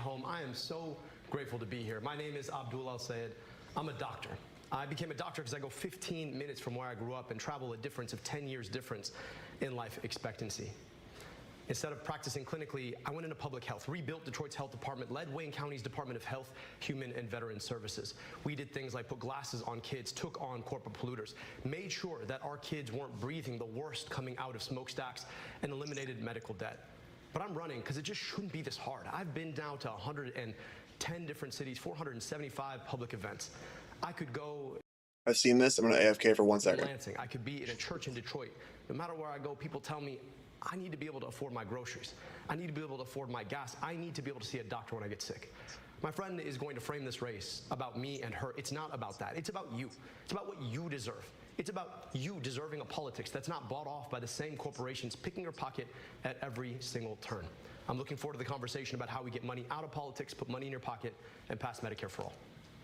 home. I am so grateful to be here. My name is Abdul Al-Sayed. I'm a doctor. I became a doctor because I go 15 minutes from where I grew up and travel a difference of 10 years difference in life expectancy. Instead of practicing clinically, I went into public health, rebuilt Detroit's health department, led Wayne County's Department of Health, Human and Veteran Services. We did things like put glasses on kids, took on corporate polluters, made sure that our kids weren't breathing the worst coming out of smokestacks, and eliminated medical debt. But I'm running because it just shouldn't be this hard. I've been down to 110 different cities, 475 public events. I could go... I've seen this. I'm going to AFK for 1 second. Lansing. I could be in a church in Detroit. No matter where I go, people tell me, I need to be able to afford my groceries. I need to be able to afford my gas. I need to be able to see a doctor when I get sick. My friend is going to frame this race about me and her. It's not about that. It's about you. It's about what you deserve. It's about you deserving a politics that's not bought off by the same corporations picking your pocket at every single turn. I'm looking forward to the conversation about how we get money out of politics, put money in your pocket, and pass Medicare for all.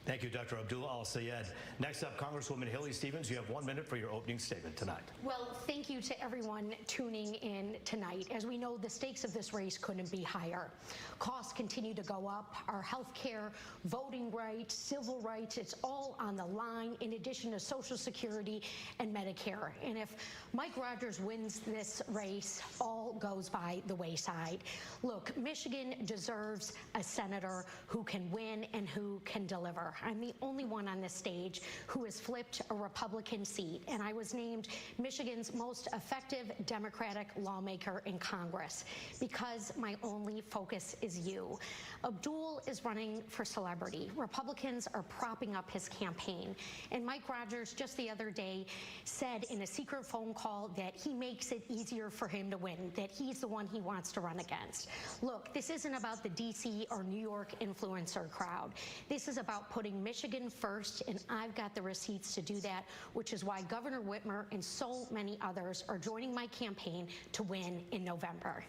Thank you, Dr. Abdul Al-Sayed. Next up, Congresswoman Haley Stevens, you have 1 minute for your opening statement tonight. Well, thank you to everyone tuning in tonight. As we know, the stakes of this race couldn't be higher. Costs continue to go up. Our health care, voting rights, civil rights, it's all on the line, in addition to Social Security and Medicare. And if Mike Rogers wins this race, all goes by the wayside. Look, Michigan deserves a senator who can win and who can deliver. I'm the only one on this stage who has flipped a Republican seat, and I was named Michigan's most effective Democratic lawmaker in Congress because my only focus is you. Abdul is running for celebrity. Republicans are propping up his campaign, and Mike Rogers just the other day said in a secret phone call that he makes it easier for him to win, that he's the one he wants to run against. Look, this isn't about the DC or New York influencer crowd. This is about putting Michigan first, and I've got the receipts to do that, which is why Governor Whitmer and so many others are joining my campaign to win in November.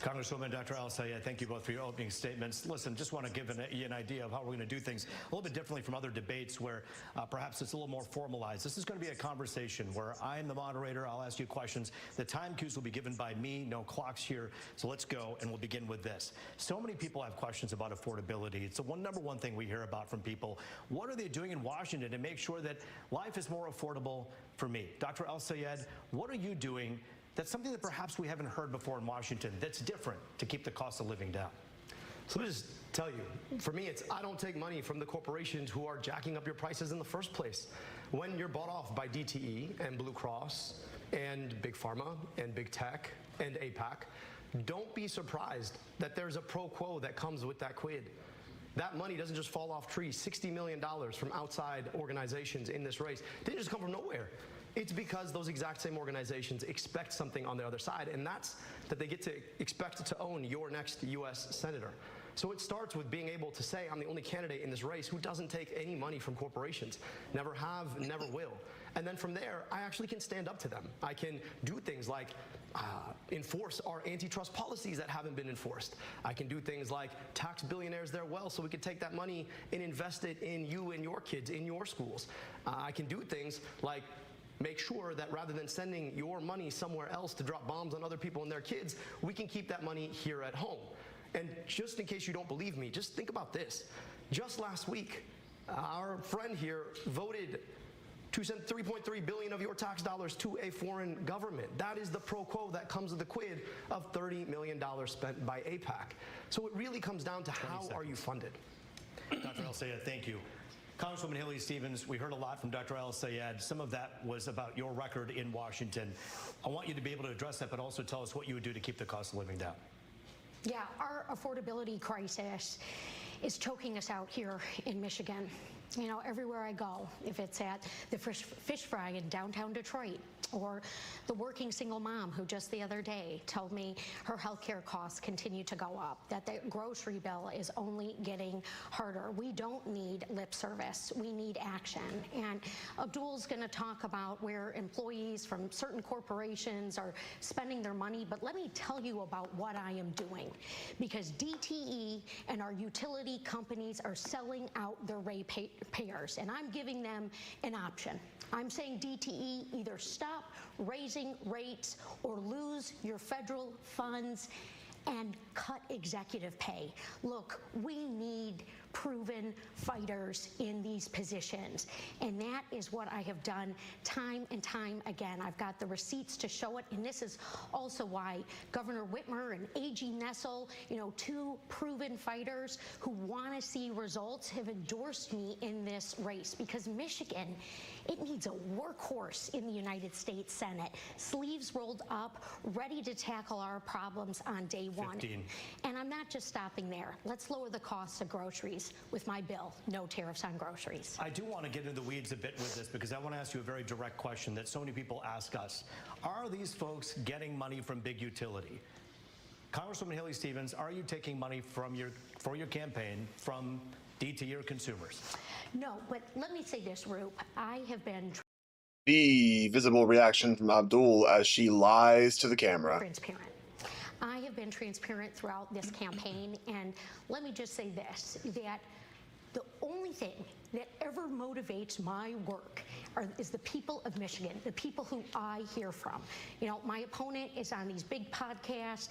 Congresswoman Dr. Al-Sayed, thank you both for your opening statements. Listen, just want to give you an idea of how we're going to do things a little bit differently from other debates where perhaps it's a little more formalized. This is going to be a conversation where I am the moderator. I'll ask you questions. The time cues will be given by me. No clocks here. So let's go, and we'll begin with this. So many people have questions about affordability. It's the number one thing we hear about from people. What are they doing in Washington to make sure that life is more affordable for me? Dr. Al-Sayed, what are you doing that's something that perhaps we haven't heard before in Washington that's different to keep the cost of living down? So let me just tell you, for me, it's I don't take money from the corporations who are jacking up your prices in the first place. When you're bought off by DTE and Blue Cross and Big Pharma and Big Tech and APAC, don't be surprised that there's a pro quo that comes with that quid. That money doesn't just fall off trees. $60 million from outside organizations in this race didn't just come from nowhere. It's because those exact same organizations expect something on the other side, and that's that they get to expect to own your next U.S. senator. So it starts with being able to say, I'm the only candidate in this race who doesn't take any money from corporations. Never have, never will. And then from there, I actually can stand up to them. I can do things like enforce our antitrust policies that haven't been enforced. I can do things like tax billionaires their wealth so we can take that money and invest it in you and your kids, in your schools. I can do things like make sure that rather than sending your money somewhere else to drop bombs on other people and their kids, we can keep that money here at home. And just in case you don't believe me, just think about this. Just last week, our friend here voted to send $3.3 billion of your tax dollars to a foreign government. That is the pro quo that comes with the quid of $30 million spent by APAC. So it really comes down to how are you funded? Dr. Al-Sayed, thank you. Congresswoman Haley Stevens, we heard a lot from Dr. Al-Sayed. Some of that was about your record in Washington. I want you to be able to address that, but also tell us what you would do to keep the cost of living down. Yeah, our affordability crisis is choking us out here in Michigan. You know, everywhere I go, if it's at the fish fry in downtown Detroit, or the working single mom who just the other day told me her healthcare costs continue to go up, that the grocery bill is only getting harder. We don't need lip service. We need action. And Abdul's going to talk about where employees from certain corporations are spending their money, but let me tell you about what I am doing. Because DTE and our utility companies are selling out their ratepayers, and I'm giving them an option. I'm saying DTE, either stop raising rates or lose your federal funds and cut executive pay. Look, we need proven fighters in these positions, and that is what I have done time and time again. I've got the receipts to show it, and this is also why Governor Whitmer and AG Nessel, two proven fighters who want to see results, have endorsed me in this race, because Michigan, it needs a workhorse in the United States Senate, sleeves rolled up, ready to tackle our problems on day one. 15. And I'm not just stopping there. Let's lower the costs of groceries with my bill, no tariffs on groceries. I do want to get into the weeds a bit with this, because I want to ask you a very direct question that so many people ask us. Are these folks getting money from big utility? Congresswoman Haley Stevens, are you taking money for your campaign from DTE or consumers? No, but let me say this, Roop. I have been The visible reaction from Abdul as she lies to the camera. transparent. I have been transparent throughout this campaign, and let me just say this, that the only thing that ever motivates my work is the people of Michigan, the people who I hear from. My opponent is on these big podcasts.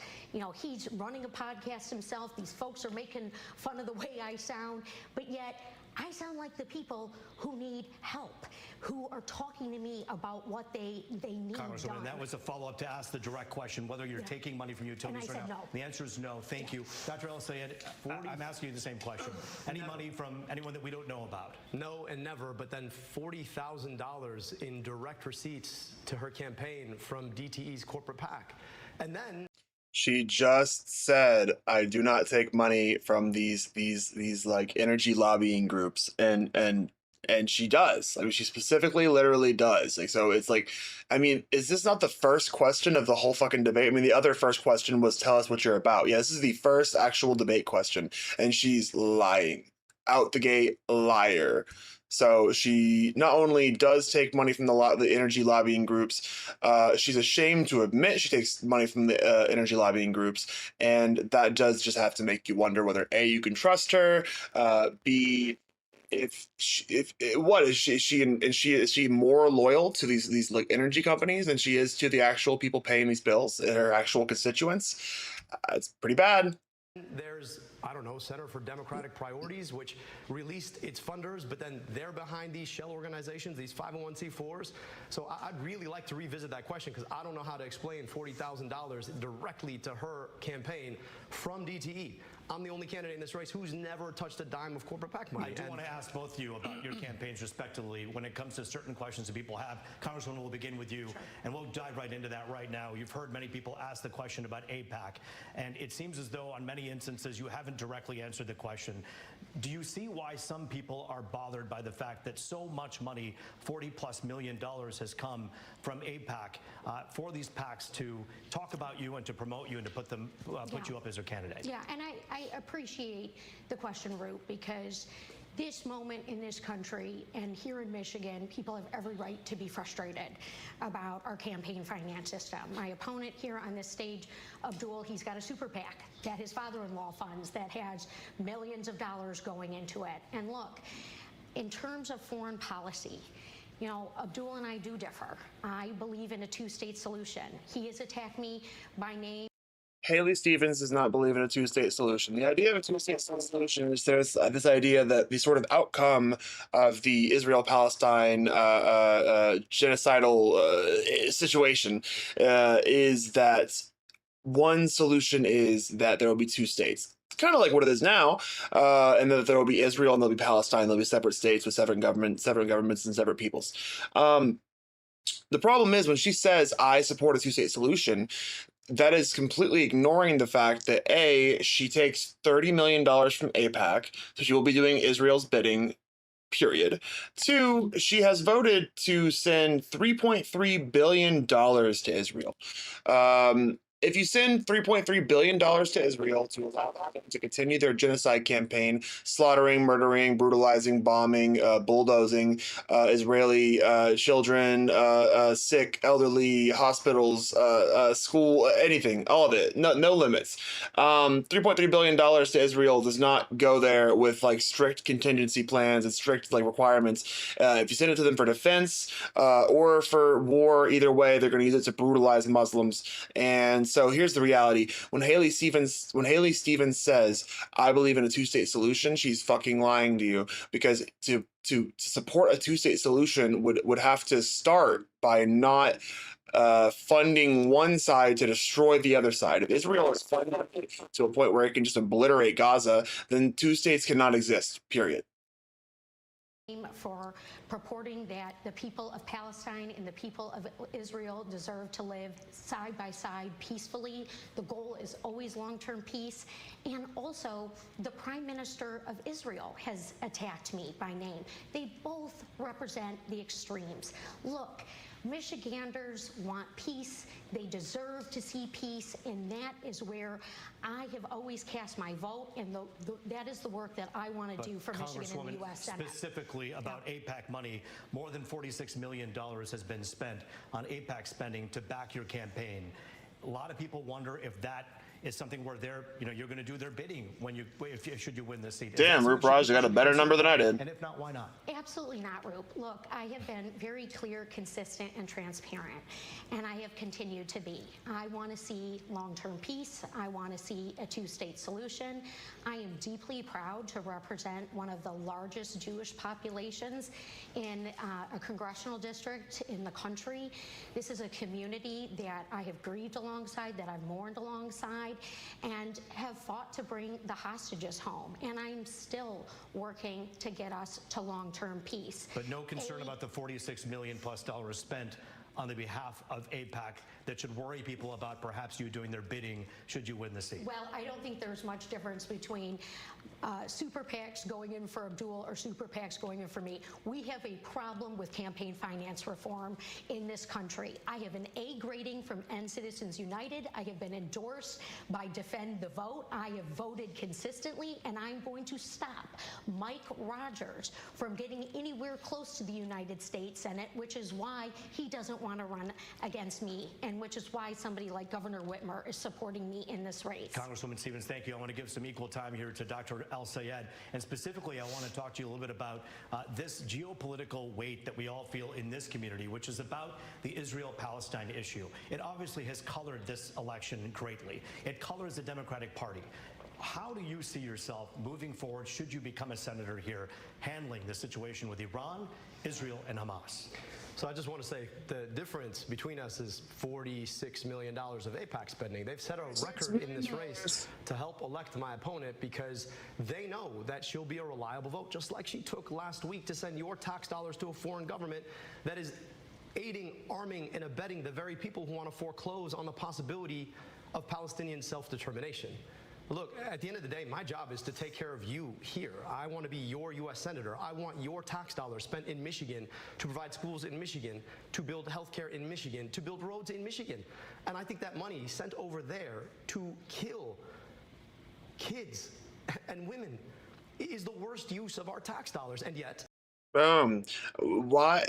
He's running a podcast himself. These folks are making fun of the way I sound, but yet I sound like the people who need help, who are talking to me about what they need Congresswoman, done. that was a follow-up to ask the direct question, whether you're taking money from utilities And I or said not. no. The answer is no. Thank you. Dr. El-Sayed, I'm asking you the same question. Any money from anyone that we don't know about? No and never, but then $40,000 in direct receipts to her campaign from DTE's corporate PAC. And then She just said, "I do not take money from these like energy lobbying groups," and she does. I mean, she specifically, literally does. Like, so it's like, I mean, is this not the first question of the whole fucking debate? I mean, the other first question was, "Tell us what you're about." Yeah, this is the first actual debate question, and she's lying out the gate, liar. So she not only does take money from the energy lobbying groups, she's ashamed to admit she takes money from the energy lobbying groups, and that does just have to make you wonder whether A, you can trust her, B, is she more loyal to these like energy companies than she is to the actual people paying these bills, her actual constituents? It's pretty bad. there's, I don't know, Center for Democratic Priorities, which released its funders, but then they're behind these shell organizations, these 501c4s. So I'd really like to revisit that question, because I don't know how to explain $40,000 directly to her campaign from DTE. I'm the only candidate in this race who's never touched a dime of corporate PAC money. I do want to ask both of you about your campaigns respectively when it comes to certain questions that people have. Congresswoman, we'll begin with you, and we'll dive right into that right now. You've heard many people ask the question about AIPAC, and it seems as though on many instances you haven't directly answered the question. Do you see why some people are bothered by the fact that so much money, $40+ million, has come from AIPAC for these PACs to talk about you and to promote you and to put you up as their candidate? Yeah, and I appreciate the question, Root, because this moment in this country and here in Michigan, people have every right to be frustrated about our campaign finance system. My opponent here on this stage, Abdul, he's got a super PAC that his father-in-law funds that has millions of dollars going into it. And look, in terms of foreign policy, Abdul and I do differ. I believe in a two-state solution. He has attacked me by name. Haley Stevens does not believe in a two-state solution. The idea of a two-state solution is there's this idea that the sort of outcome of the Israel-Palestine genocidal situation is that one solution is that there will be two states. It's kind of like what it is now, and that there will be Israel and there'll be Palestine. There'll be separate states with separate governments and separate peoples. The problem is when she says, "I support a two-state solution," that is completely ignoring the fact that A, she takes $30 million from AIPAC, so she will be doing Israel's bidding, period. Two, she has voted to send $3.3 billion to Israel. If you send $3.3 billion to Israel to allow them to continue their genocide campaign, slaughtering, murdering, brutalizing, bombing, bulldozing Israeli children, sick, elderly, hospitals, school, anything, all of it, no limits. $3.3 billion to Israel does not go there with like strict contingency plans and strict like requirements. If you send it to them for defense or for war, either way, they're going to use it to brutalize Muslims. And so here's the reality: when Haley Stevens says, "I believe in a two-state solution," she's fucking lying to you, because to support a two-state solution would have to start by not funding one side to destroy the other side. If Israel is funded to a point where it can just obliterate Gaza, then two states cannot exist, period. For purporting that the people of Palestine and the people of Israel deserve to live side by side peacefully. The goal is always long-term peace. And also, the Prime Minister of Israel has attacked me by name. They both represent the extremes. Look, Michiganders want peace. They deserve to see peace, and that is where I have always cast my vote, and that is the work that I want to do for Michigan in the U.S. Senate. Specifically about AIPAC money, more than $46 million has been spent on AIPAC spending to back your campaign. A lot of people wonder if that is something where you're going to do their bidding should you win this seat. Damn, Roop Raj, you got a better number than I did. And if not, why not? Absolutely not, Roop. Look, I have been very clear, consistent, and transparent, and I have continued to be. I want to see long-term peace. I want to see a two-state solution. I am deeply proud to represent one of the largest Jewish populations in a congressional district in the country. This is a community that I have grieved alongside, that I've mourned alongside, and have fought to bring the hostages home. And I'm still working to get us to long-term peace. But no concern about the $46 million+ spent on the behalf of AIPAC that should worry people about perhaps you doing their bidding should you win the seat? Well, I don't think there's much difference between super PACs going in for Abdul or super PACs going in for me. We have a problem with campaign finance reform in this country. I have an A grading from End Citizens United. I have been endorsed by Defend the Vote. I have voted consistently, and I'm going to stop Mike Rogers from getting anywhere close to the United States Senate, which is why he doesn't want to run against me, and which is why somebody like Governor Whitmer is supporting me in this race. Congresswoman Stevens, thank you. I want to give some equal time here to Dr. El-Sayed, and specifically I want to talk to you a little bit about this geopolitical weight that we all feel in this community, which is about the Israel-Palestine issue. It obviously has colored this election greatly. It colors the Democratic Party. How do you see yourself moving forward, should you become a senator here, handling the situation with Iran, Israel, and Hamas? So I just want to say the difference between us is $46 million of AIPAC spending. They've set a record in this race to help elect my opponent because they know that she'll be a reliable vote, just like she took last week to send your tax dollars to a foreign government that is aiding, arming, and abetting the very people who want to foreclose on the possibility of Palestinian self-determination. Look, at the end of the day, my job is to take care of you here. I want to be your U.S. Senator. I want your tax dollars spent in Michigan to provide schools in Michigan, to build healthcare in Michigan, to build roads in Michigan. And I think that money sent over there to kill kids and women is the worst use of our tax dollars. And yet, why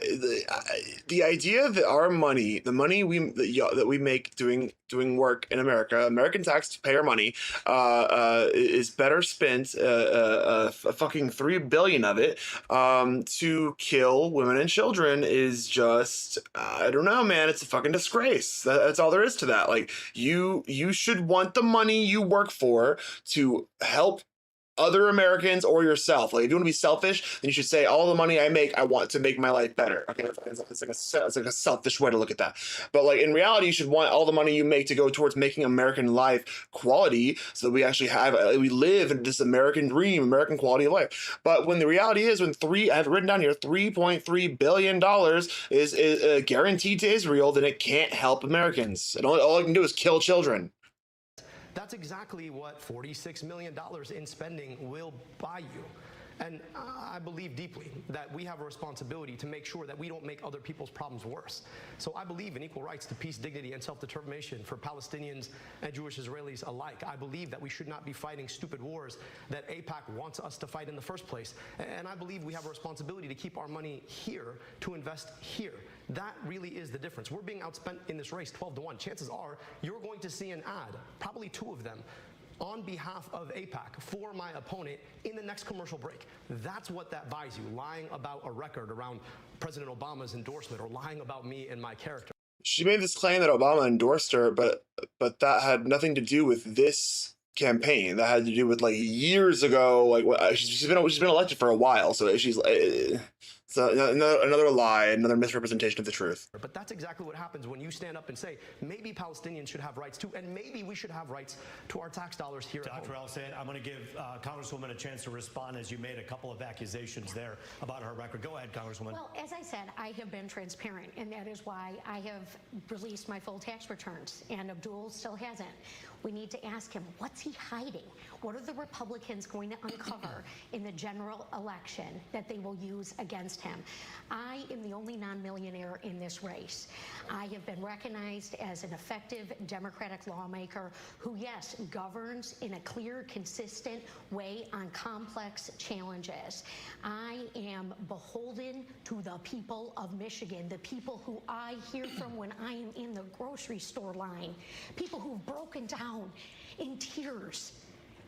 the idea that our money, the money that we make doing work in America, American taxpayer money, is better spent, a fucking $3 billion of it, to kill women and children is just, I don't know, man. It's a fucking disgrace. That's all there is to that. Like, you should want the money you work for to help other Americans or yourself. Like, if you want to be selfish, then you should say, all the money I make, I want to make my life better. Okay, it's like a selfish way to look at that. But like, in reality, you should want all the money you make to go towards making American life quality, so that we actually we live in this American dream, American quality of life. But when the reality is, I have written down here, $3.3 billion is guaranteed to Israel, then it can't help Americans. And all it can do is kill children. that's exactly what $46 million in spending will buy you. And I believe deeply that we have a responsibility to make sure that we don't make other people's problems worse. So I believe in equal rights to peace, dignity, and self-determination for Palestinians and Jewish Israelis alike. I believe that we should not be fighting stupid wars that AIPAC wants us to fight in the first place. And I believe we have a responsibility to keep our money here, to invest here. That really is the difference. We're being outspent in this race 12-1. Chances are you're going to see an ad, probably 2 of them, on behalf of AIPAC for my opponent in the next commercial break. That's what that buys you, lying about a record around President Obama's endorsement or lying about me and my character. She made this claim that Obama endorsed her, but that had nothing to do with this campaign. That had to do with like years ago. Like she's been elected for a while, so she's so another lie, another misrepresentation of the truth. But that's exactly what happens when you stand up and say, maybe Palestinians should have rights too, and maybe we should have rights to our tax dollars here at home. Dr. El-Sayed, I'm going to give Congresswoman a chance to respond, as you made a couple of accusations there about her record. Go ahead, Congresswoman. Well, as I said, I have been transparent, and that is why I have released my full tax returns, and Abdul still hasn't. We need to ask him, what's he hiding? What are the Republicans going to uncover in the general election that they will use against him? I am the only non-millionaire in this race. I have been recognized as an effective Democratic lawmaker who, yes, governs in a clear, consistent way on complex challenges. I am beholden to the people of Michigan, the people who I hear from when I am in the grocery store line, people who've broken down in tears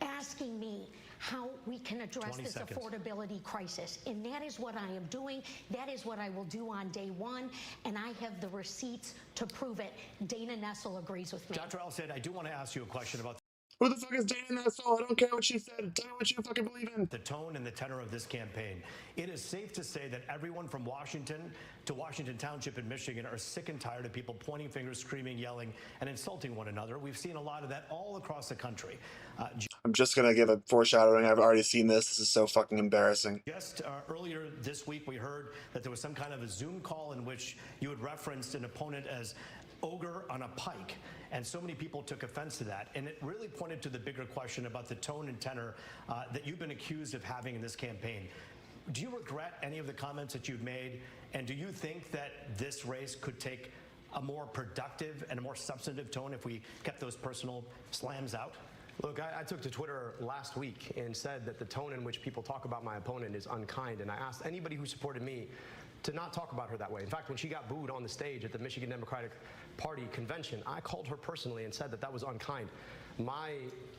asking me how we can address this affordability crisis. And that is what I am doing. That is what I will do on day one. And I have the receipts to prove it. Dana Nessel agrees with me. Dr. El-Sayed, I do want to ask you a question about Who the fuck is Dana Nessel? I don't care what she said. Tell me what you fucking believe in. the tone and the tenor of this campaign. It is safe to say that everyone from Washington to Washington Township in Michigan are sick and tired of people pointing fingers, screaming, yelling, and insulting one another. We've seen a lot of that all across the country. I'm just going to give a foreshadowing. I've already seen this. This is so fucking embarrassing. Just earlier this week, we heard that there was some kind of a Zoom call in which you had referenced an opponent as ogre on a pike. And so many people took offense to that. And it really pointed to the bigger question about the tone and tenor that you've been accused of having in this campaign. Do you regret any of the comments that you've made? And do you think that this race could take a more productive and a more substantive tone if we kept those personal slams out? Look, I took to Twitter last week and said that the tone in which people talk about my opponent is unkind. And I asked anybody who supported me to not talk about her that way. In fact, when she got booed on the stage at the Michigan Democratic Party convention, I called her personally and said that that was unkind. My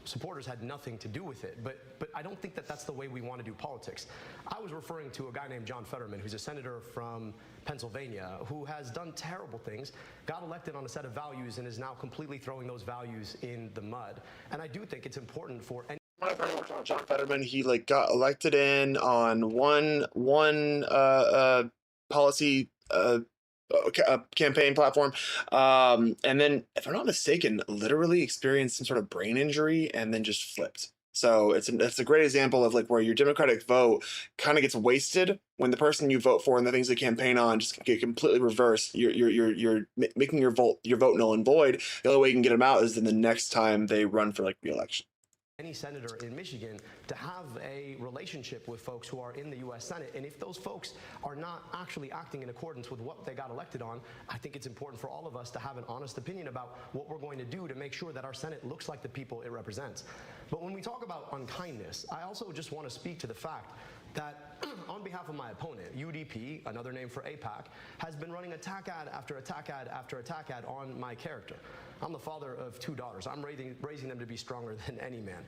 supporters had nothing to do with it, but I don't think that that's the way we want to do politics. I was referring to a guy named John Fetterman, who's a senator from Pennsylvania, who has done terrible things, got elected on a set of values, and is now completely throwing those values in the mud. And I do think it's important for any John Fetterman, he like got elected in on one policy campaign platform, and then, if I'm not mistaken, literally experienced some sort of brain injury and then just flipped. So it's a great example of like where your Democratic vote kind of gets wasted when the person you vote for and the things they campaign on just get completely reversed. You're making your vote null and void. The only way you can get them out is then the next time they run for like re-election. Any senator in Michigan to have a relationship with folks who are in the U.S. Senate. And if those folks are not actually acting in accordance with what they got elected on, I think it's important for all of us to have an honest opinion about what we're going to do to make sure that our Senate looks like the people it represents. But when we talk about unkindness, I also just want to speak to the fact that on behalf of my opponent, UDP, another name for AIPAC, has been running attack ad after attack ad after attack ad on my character. I'm the father of 2 daughters. I'm raising them to be stronger than any man.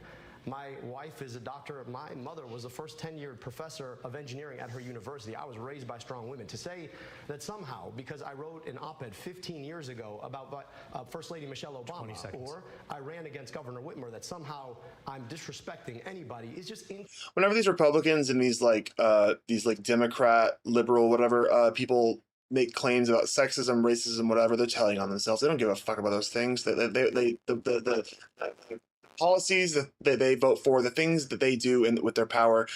My wife is a doctor. My mother was the first tenured professor of engineering at her university. I was raised by strong women. To say that somehow, because I wrote an op-ed 15 years ago about First Lady Michelle Obama, or I ran against Governor Whitmer, that somehow I'm disrespecting anybody is just whenever these Republicans and these Democrat, liberal, whatever people make claims about sexism, racism, whatever, they're telling on themselves. They don't give a fuck about those things. The policies that they vote for, the things that they do with their power,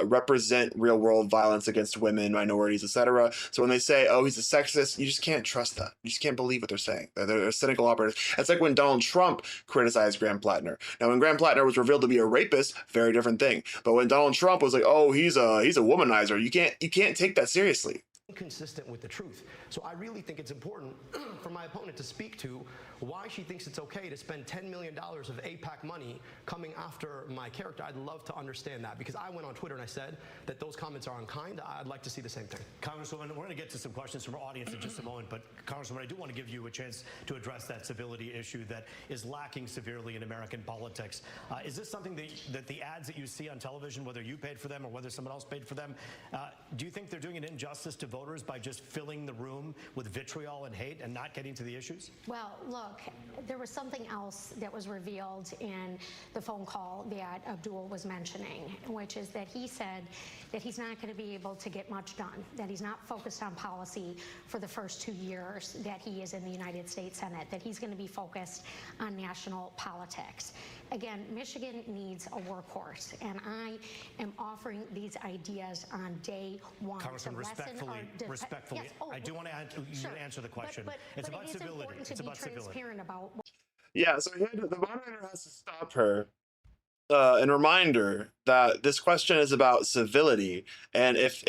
represent real world violence against women, minorities, etc. So when they say, "Oh, he's a sexist," you just can't trust that. You just can't believe what they're saying. They're cynical operators. It's like when Donald Trump criticized Graham Plattner. Now, when Graham Plattner was revealed to be a rapist, very different thing. But when Donald Trump was like, "Oh, he's a womanizer," you can't take that seriously. Inconsistent with the truth. So I really think it's important for my opponent to speak to why she thinks it's okay to spend $10 million of AIPAC money coming after my character. I'd love to understand that, because I went on Twitter and I said that those comments are unkind. I'd like to see the same thing. Congresswoman, we're going to get to some questions from our audience in just a moment, but Congresswoman, I do want to give you a chance to address that civility issue that is lacking severely in American politics. Is this something that the ads that you see on television, whether you paid for them or whether someone else paid for them, do you think they're doing an injustice to voters voters by just filling the room with vitriol and hate and not getting to the issues? Well, look, there was something else that was revealed in the phone call that Abdul was mentioning, which is that he said that he's not going to be able to get much done, that he's not focused on policy for the first 2 years that he is in the United States Senate, that he's going to be focused on national politics. Again, Michigan needs a workhorse, and I am offering these ideas on day one. Congressman, respectfully, Yes. Oh, I do want to answer the question. It's about it is civility. important to It's be about civility. transparent about. Yeah, so the moderator has to stop her and remind her that this question is about civility, and if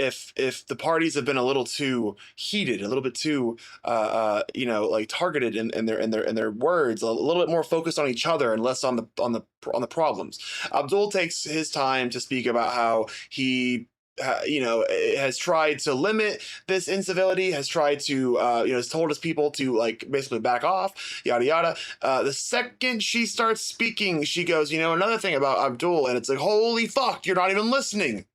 the parties have been a little too heated, a little bit too like targeted in their words, a little bit more focused on each other and less on the problems. Abdul takes his time to speak about how he has tried to limit this incivility, has tried to, has told his people to basically back off, yada yada. The second she starts speaking, she goes, another thing about Abdul, and it's like, holy fuck, you're not even listening.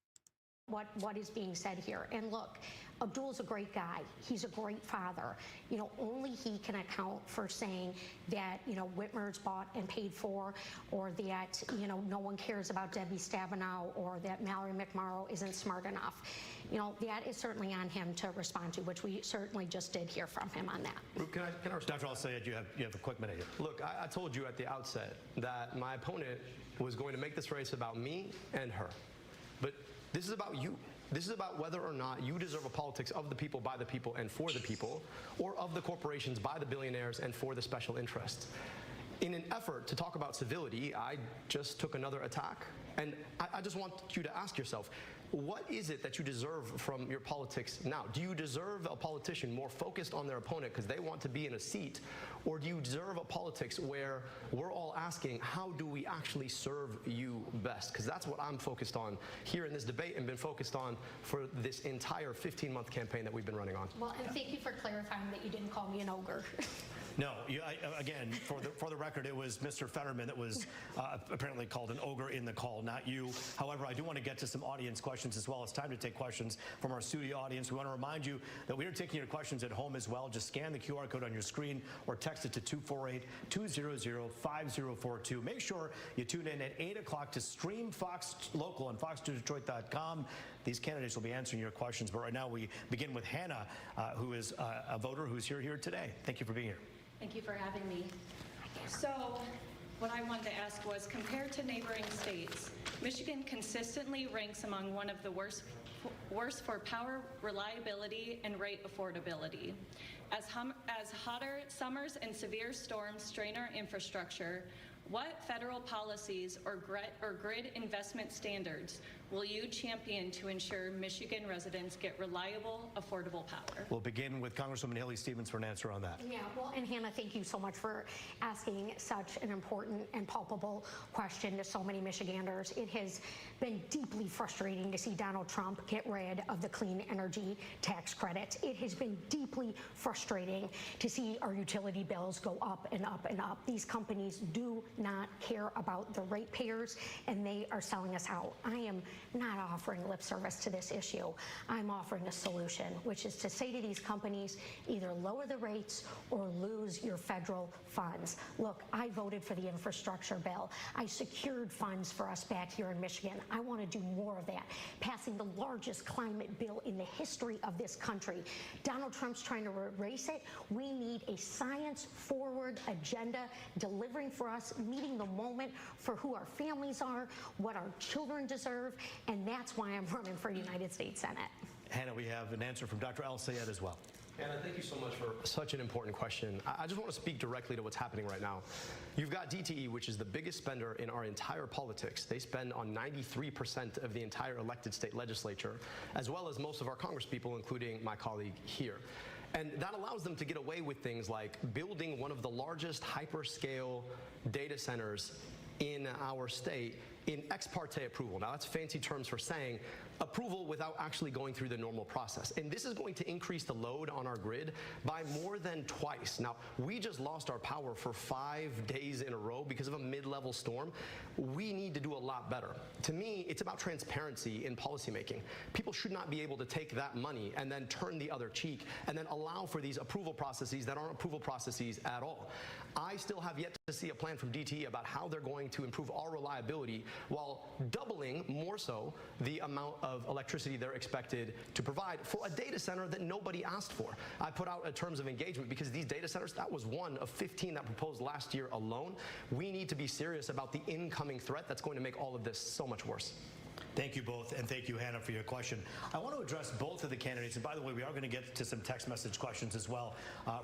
What is being said here. And look, Abdul's a great guy. He's a great father. Only he can account for saying that, Whitmer's bought and paid for, or that, no one cares about Debbie Stabenow, or that Mallory McMorrow isn't smart enough. That is certainly on him to respond to, which we certainly just did hear from him on that. Roop, can I respond? Dr. Al-Sayed, you have a quick minute here. Look, I told you at the outset that my opponent was going to make this race about me and her. But this is about you. This is about whether or not you deserve a politics of the people, by the people, and for the people, or of the corporations, by the billionaires, and for the special interests. In an effort to talk about civility, I just took another attack. And I just want you to ask yourself, what is it that you deserve from your politics now? Do you deserve a politician more focused on their opponent because they want to be in a seat? Or do you deserve a politics where we're all asking, how do we actually serve you best? Because that's what I'm focused on here in this debate and been focused on for this entire 15-month campaign that we've been running on. Well, and thank you for clarifying that you didn't call me an ogre. No, again, for the record, it was Mr. Fetterman that was apparently called an ogre in the call, not you. However, I do want to get to some audience questions as well. It's time to take questions from our studio audience. We want to remind you that we are taking your questions at home as well. Just scan the QR code on your screen or text it to 248-200-5042. Make sure you tune in at 8 o'clock to stream Fox Local on fox2detroit.com. These candidates will be answering your questions, but right now we begin with Hannah, who is a voter who's here today. Thank you for being here. Thank you for having me. So, what I wanted to ask was, compared to neighboring states, Michigan consistently ranks among one of the worst for power reliability and rate affordability. As hotter summers and severe storms strain our infrastructure, what federal policies or grid investment standards will you champion to ensure Michigan residents get reliable, affordable power? We'll begin with Congresswoman Haley Stevens for an answer on that. Yeah, well, and Hannah, thank you so much for asking such an important and palpable question to so many Michiganders. It has been deeply frustrating to see Donald Trump get rid of the clean energy tax credit. It has been deeply frustrating to see our utility bills go up and up and up. These companies do not care about the ratepayers, and they are selling us out. I am not offering lip service to this issue. I'm offering a solution, which is to say to these companies, either lower the rates or lose your federal funds. Look, I voted for the infrastructure bill. I secured funds for us back here in Michigan. I want to do more of that, passing the largest climate bill in the history of this country. Donald Trump's trying to erase it. We need a science-forward agenda, delivering for us, meeting the moment for who our families are, what our children deserve, and that's why I'm running for United States Senate. Hannah, we have an answer from Dr. Al-Sayed as well. Anna, thank you so much for such an important question. I just want to speak directly to what's happening right now. You've got DTE, which is the biggest spender in our entire politics. They spend on 93% of the entire elected state legislature, as well as most of our congresspeople, including my colleague here. And that allows them to get away with things like building one of the largest hyperscale data centers in our state in ex parte approval. Now, that's fancy terms for saying approval without actually going through the normal process. And this is going to increase the load on our grid by more than twice. Now, we just lost our power for 5 days in a row because of a mid-level storm. We need to do a lot better. To me, it's about transparency in policymaking. People should not be able to take that money and then turn the other cheek and then allow for these approval processes that aren't approval processes at all. I still have yet to see a plan from DTE about how they're going to improve our reliability while doubling, more so, the amount of electricity they're expected to provide for a data center that nobody asked for. I put out a terms of engagement because these data centers, that was one of 15 that proposed last year alone. We need to be serious about the incoming threat that's going to make all of this so much worse. Thank you both, and thank you, Hannah, for your question. I want to address both of the candidates, and by the way, we are going to get to some text message questions as well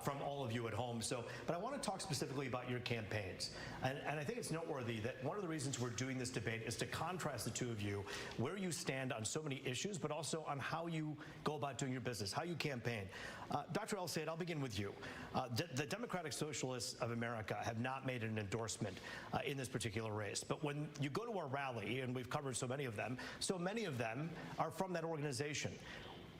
from all of you at home. But I want to talk specifically about your campaigns, and I think it's noteworthy that one of the reasons we're doing this debate is to contrast the two of you, where you stand on so many issues, but also on how you go about doing your business, how you campaign. Dr. El-Sayed, I'll begin with you. The Democratic Socialists of America have not made an endorsement in this particular race, but when you go to a rally, and we've covered so many of them are from that organization.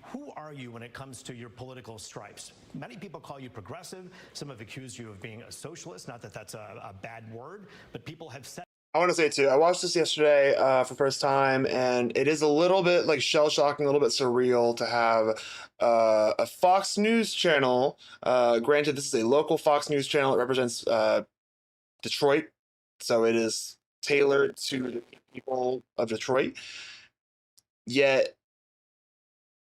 Who are you when it comes to your political stripes? Many people call you progressive. Some have accused you of being a socialist. Not that that's a bad word, but people have said. I want to say too, I watched this yesterday for the first time, and it is a little bit like shell-shocking, a little bit surreal to have a Fox News channel. Granted, this is a local Fox News channel. It represents Detroit, so it is tailored to the people of Detroit. Yet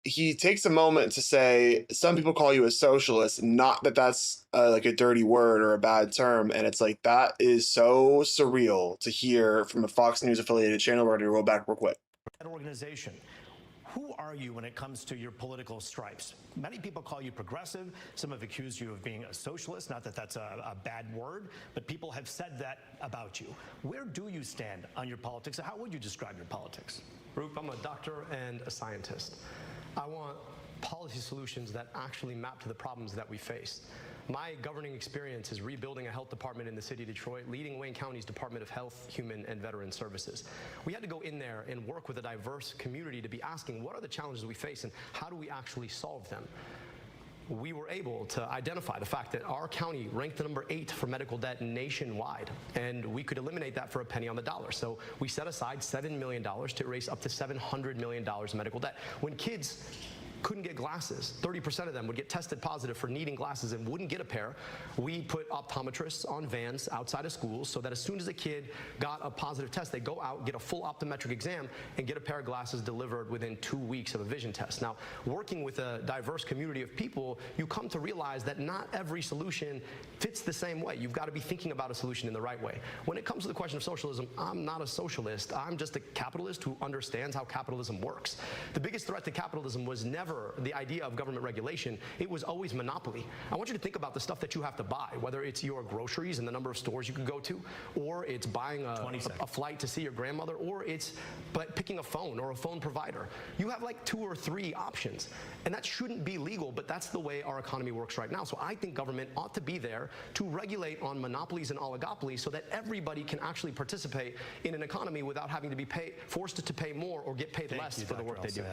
he takes a moment to say some people call you a socialist, not that that's like a dirty word or a bad term, and it's like that is so surreal to hear from a Fox News affiliated channel. We're going to roll back real quick. That organization. Who are you when it comes to your political stripes? Many people call you progressive. Some have accused you of being a socialist. Not that that's a bad word, but people have said that about you. Where do you stand on your politics? How would you describe your politics? Roop, I'm a doctor and a scientist. I want policy solutions that actually map to the problems that we face. My governing experience is rebuilding a health department in the city of Detroit, leading Wayne County's Department of Health, Human, and Veteran Services. We had to go in there and work with a diverse community to be asking what are the challenges we face and how do we actually solve them. We were able to identify the fact that our county ranked the number 8 for medical debt nationwide, and we could eliminate that for a penny on the dollar. So we set aside $7 million to erase up to $700 million in medical debt. When kids couldn't get glasses, 30% of them would get tested positive for needing glasses and wouldn't get a pair. We put optometrists on vans outside of schools so that as soon as a kid got a positive test, they go out, get a full optometric exam, and get a pair of glasses delivered within 2 weeks of a vision test. Now, working with a diverse community of people, you come to realize that not every solution fits the same way. You've got to be thinking about a solution in the right way. When it comes to the question of socialism, I'm not a socialist. I'm just a capitalist who understands how capitalism works. The biggest threat to capitalism was never the idea of government regulation. It was always monopoly. I want you to think about the stuff that you have to buy, whether it's your groceries and the number of stores you can go to, or it's buying a flight to see your grandmother, or it's picking a phone or a phone provider. You have like 2 or 3 options, and that shouldn't be legal, but that's the way our economy works right now. So I think government ought to be there to regulate on monopolies and oligopolies so that everybody can actually participate in an economy without having to be forced to pay more or get paid less for the work they do.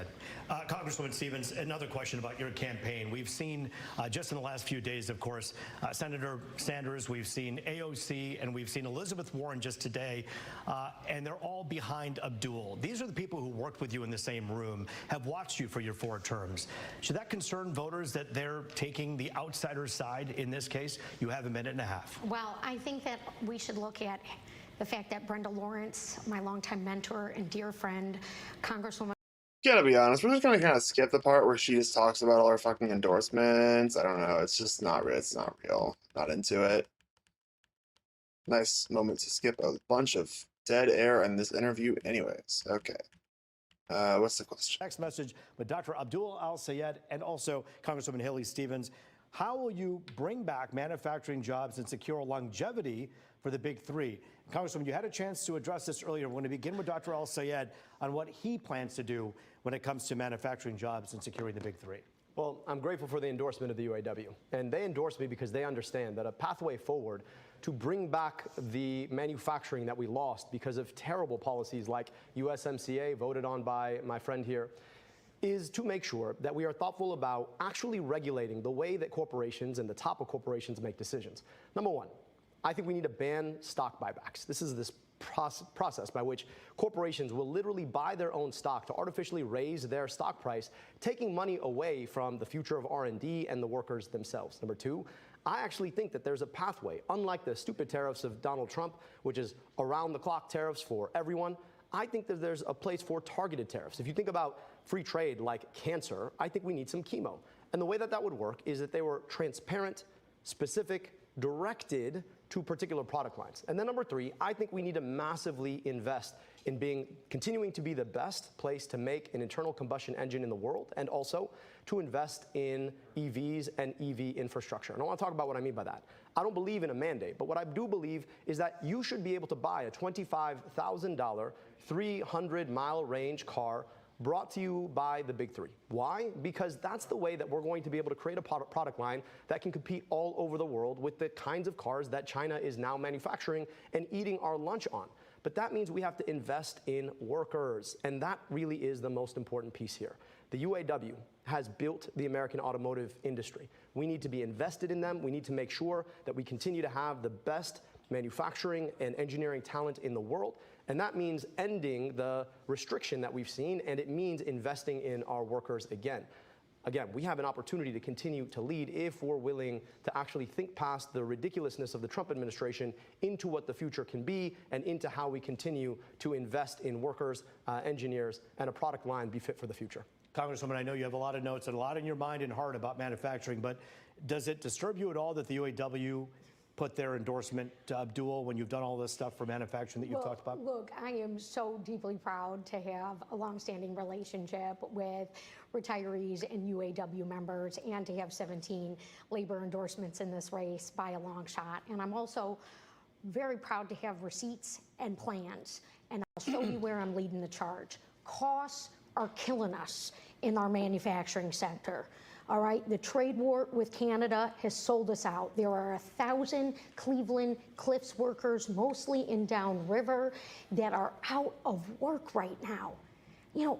Congresswoman Stevens, another question about your campaign. We've seen just in the last few days, of course, Senator Sanders, we've seen AOC, and we've seen Elizabeth Warren just today, and they're all behind Abdul. These are the people who worked with you in the same room, have watched you for your 4 terms. Should that concern voters that they're taking the outsider's side in this case? You have a minute and a half. Well, I think that we should look at the fact that Brenda Lawrence, my longtime mentor and dear friend, Congresswoman. Gotta be honest, we're just gonna kind of skip the part where she just talks about all her fucking endorsements. I don't know, it's just not real. It's not real. Not into it. Nice moment to skip a bunch of dead air in this interview anyways. Okay. What's the question? Next message with Dr. Abdul Al-Sayed and also Congresswoman Haley Stevens. How will you bring back manufacturing jobs and secure longevity for the big 3? Congresswoman, you had a chance to address this earlier. We're going to begin with Dr. Al-Sayed on what he plans to do when it comes to manufacturing jobs and securing the big 3. Well, I'm grateful for the endorsement of the UAW, and they endorsed me because they understand that a pathway forward to bring back the manufacturing that we lost because of terrible policies like USMCA, voted on by my friend here, is to make sure that we are thoughtful about actually regulating the way that corporations and the top of corporations make decisions. Number one, I think we need to ban stock buybacks. This is this process by which corporations will literally buy their own stock to artificially raise their stock price, taking money away from the future of R&D and the workers themselves. Number two, I actually think that there's a pathway, unlike the stupid tariffs of Donald Trump, which is around-the-clock tariffs for everyone. I think that there's a place for targeted tariffs. If you think about free trade like cancer, I think we need some chemo. And the way that that would work is that they were transparent, specific, directed to particular product lines. And then number three, I think we need to massively invest in continuing to be the best place to make an internal combustion engine in the world, and also to invest in EVs and EV infrastructure. And I want to talk about what I mean by that. I don't believe in a mandate, but what I do believe is that you should be able to buy a $25,000, 300-mile range car brought to you by the big three. Why? Because that's the way that we're going to be able to create a product line that can compete all over the world with the kinds of cars that China is now manufacturing and eating our lunch on. But that means we have to invest in workers, and that really is the most important piece here. The UAW has built the American automotive industry. We need to be invested in them. We need to make sure that we continue to have the best manufacturing and engineering talent in the world. And that means ending the restriction that we've seen, and it means investing in our workers again. Again, we have an opportunity to continue to lead if we're willing to actually think past the ridiculousness of the Trump administration into what the future can be and into how we continue to invest in workers, engineers, and a product line be fit for the future. Congresswoman, I know you have a lot of notes and a lot in your mind and heart about manufacturing, but does it disturb you at all that the UAW put their endorsement to Abdul when you've done all this stuff for manufacturing that you've talked about? Look, I am so deeply proud to have a longstanding relationship with retirees and UAW members, and to have 17 labor endorsements in this race by a long shot. And I'm also very proud to have receipts and plans, and I'll show you where I'm leading the charge. Costs are killing us in our manufacturing sector. All right, the trade war with Canada has sold us out. There are 1,000 Cleveland Cliffs workers, mostly in downriver, that are out of work right now. You know,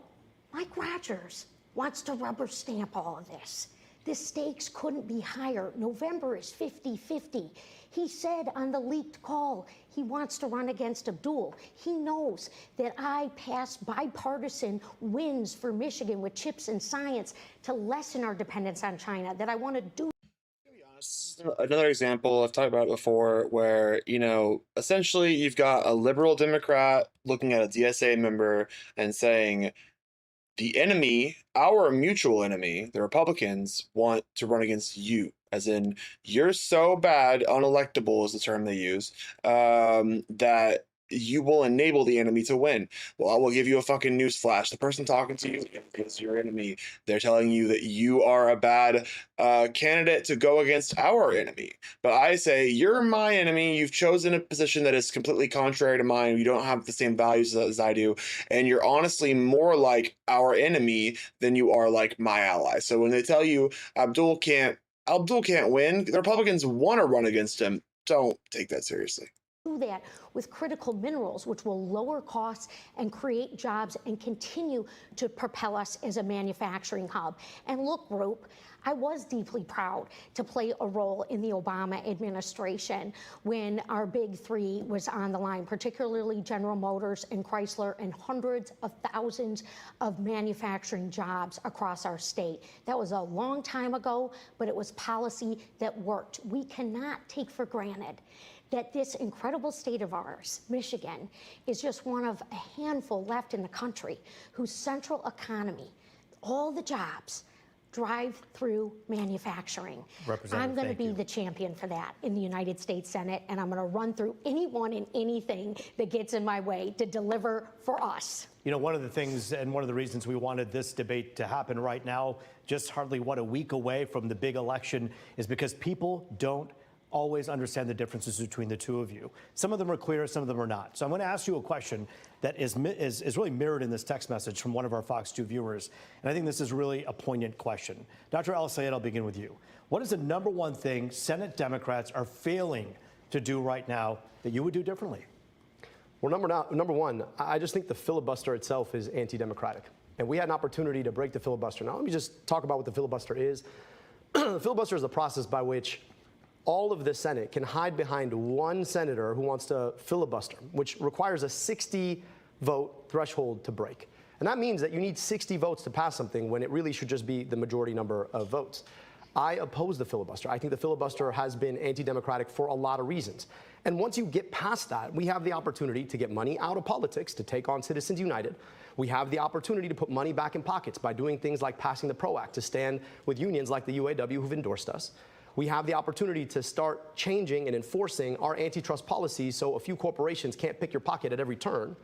Mike Rogers wants to rubber stamp all of this. The stakes couldn't be higher. November is 50-50. He said on the leaked call he wants to run against Abdul. He knows that I passed bipartisan wins for Michigan with chips and science to lessen our dependence on China, that I want to do. Another example, I've talked about it before, where, essentially you've got a liberal Democrat looking at a DSA member and saying, the enemy, our mutual enemy, the Republicans, want to run against you. As in, you're so bad, unelectable is the term they use, that you will enable the enemy to win. Well, I will give you a fucking news flash. The person talking to you is your enemy. They're telling you that you are a bad candidate to go against our enemy. But I say, you're my enemy. You've chosen a position that is completely contrary to mine. You don't have the same values as I do. And you're honestly more like our enemy than you are like my ally. So when they tell you Abdul can't win, the Republicans want to run against him. Don't take that seriously. Do that with critical minerals, which will lower costs and create jobs and continue to propel us as a manufacturing hub. And look, Group, I was deeply proud to play a role in the Obama administration when our big three was on the line, particularly General Motors and Chrysler, and hundreds of thousands of manufacturing jobs across our state. That was a long time ago, but it was policy that worked. We cannot take for granted that this incredible state of ours, Michigan, is just one of a handful left in the country whose central economy, all the jobs, drive through manufacturing. I'm going to be the champion for that in the United States Senate, and I'm going to run through anyone and anything that gets in my way to deliver for us. You know, one of the things and one of the reasons we wanted this debate to happen right now, just hardly a week away from the big election, is because people don't always understand the differences between the two of you. Some of them are clear, some of them are not. So I'm going to ask you a question that is really mirrored in this text message from one of our Fox 2 viewers. And I think this is really a poignant question. Dr. Al Sayed, I'll begin with you. What is the number one thing Senate Democrats are failing to do right now that you would do differently? Well, number one, I just think the filibuster itself is anti-democratic. And we had an opportunity to break the filibuster. Now, let me just talk about what the filibuster is. The filibuster is the process by which all of the Senate can hide behind one senator who wants to filibuster, which requires a 60-vote threshold to break. And that means that you need 60 votes to pass something when it really should just be the majority number of votes. I oppose the filibuster. I think the filibuster has been anti-democratic for a lot of reasons. And once you get past that, we have the opportunity to get money out of politics to take on Citizens United. We have the opportunity to put money back in pockets by doing things like passing the PRO Act to stand with unions like the UAW who've endorsed us. We have the opportunity to start changing and enforcing our antitrust policies so a few corporations can't pick your pocket at every turn.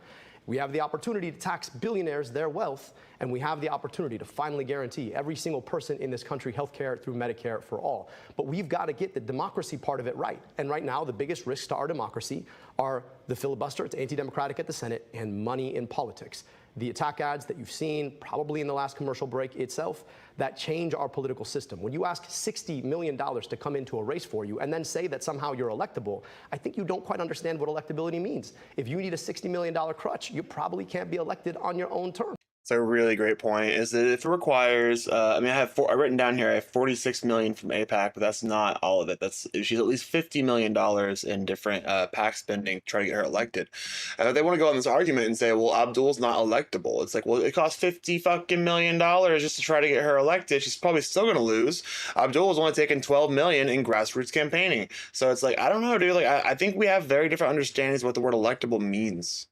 We have the opportunity to tax billionaires their wealth, and we have the opportunity to finally guarantee every single person in this country health care through Medicare for all. But we've got to get the democracy part of it right. And right now, the biggest risks to our democracy are the filibuster, it's anti-democratic at the Senate, and money in politics. The attack ads that you've seen, probably in the last commercial break itself, that change our political system. When you ask $60 million to come into a race for you and then say that somehow you're electable, I think you don't quite understand what electability means. If you need a $60 million crutch, you probably can't be elected on your own terms. It's a really great point. Is that if it requires, I mean, I've written down here, I have 46 million from AIPAC, but that's not all of it. She's at least $50 million in different PAC spending to try to get her elected. They want to go on this argument and say, well, Abdul's not electable. It's like, well, it costs $50 million just to try to get her elected. She's probably still going to lose. Abdul was only taking 12 million in grassroots campaigning. So it's like, I don't know, dude. Like, I think we have very different understandings of what the word electable means.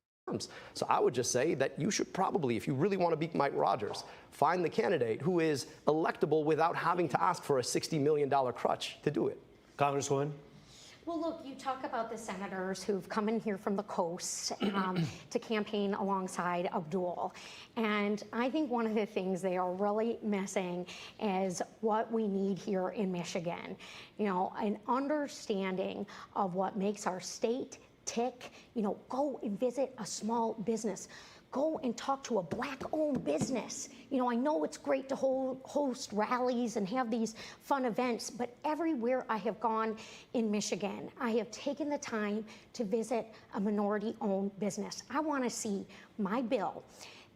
So I would just say that you should probably, if you really want to beat Mike Rogers, find the candidate who is electable without having to ask for a $60 million crutch to do it. Congresswoman? Well, look, you talk about the senators who've come in here from the coast to campaign alongside Abdul. And I think one of the things they are really missing is what we need here in Michigan. You know, an understanding of what makes our state tick. You know, go and visit a small business. Go and talk to a Black-owned business. You know, I know it's great to host rallies and have these fun events, but everywhere I have gone in Michigan, I have taken the time to visit a minority-owned business. I want to see my bill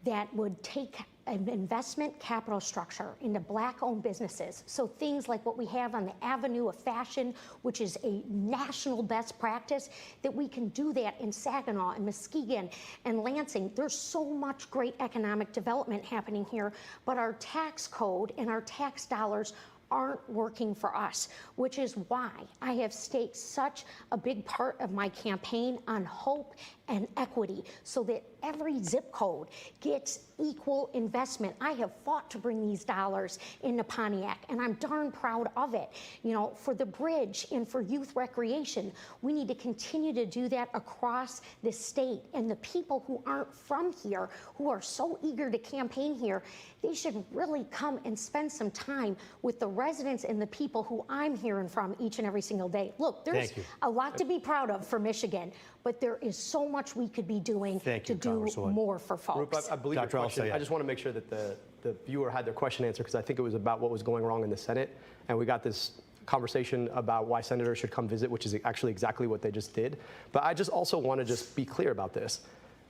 that would take an investment capital structure into Black-owned businesses. So things like what we have on the Avenue of Fashion, which is a national best practice, that we can do that in Saginaw and Muskegon and Lansing. There's so much great economic development happening here, but our tax code and our tax dollars aren't working for us, which is why I have staked such a big part of my campaign on hope and equity so that every zip code gets equal investment. I have fought to bring these dollars into Pontiac, and I'm darn proud of it. You know, for the bridge and for youth recreation, we need to continue to do that across the state. And the people who aren't from here, who are so eager to campaign here, they should really come and spend some time with the residents and the people who I'm hearing from each and every single day. Look, there's a lot to be proud of for Michigan, but there is so much we could be doing to do more for folks. I believe Dr. your question. Alsay. I just want to make sure that the viewer had their question answered, because I think it was about what was going wrong in the Senate, and we got this conversation about why senators should come visit, which is actually exactly what they just did. But I just also want to just be clear about this,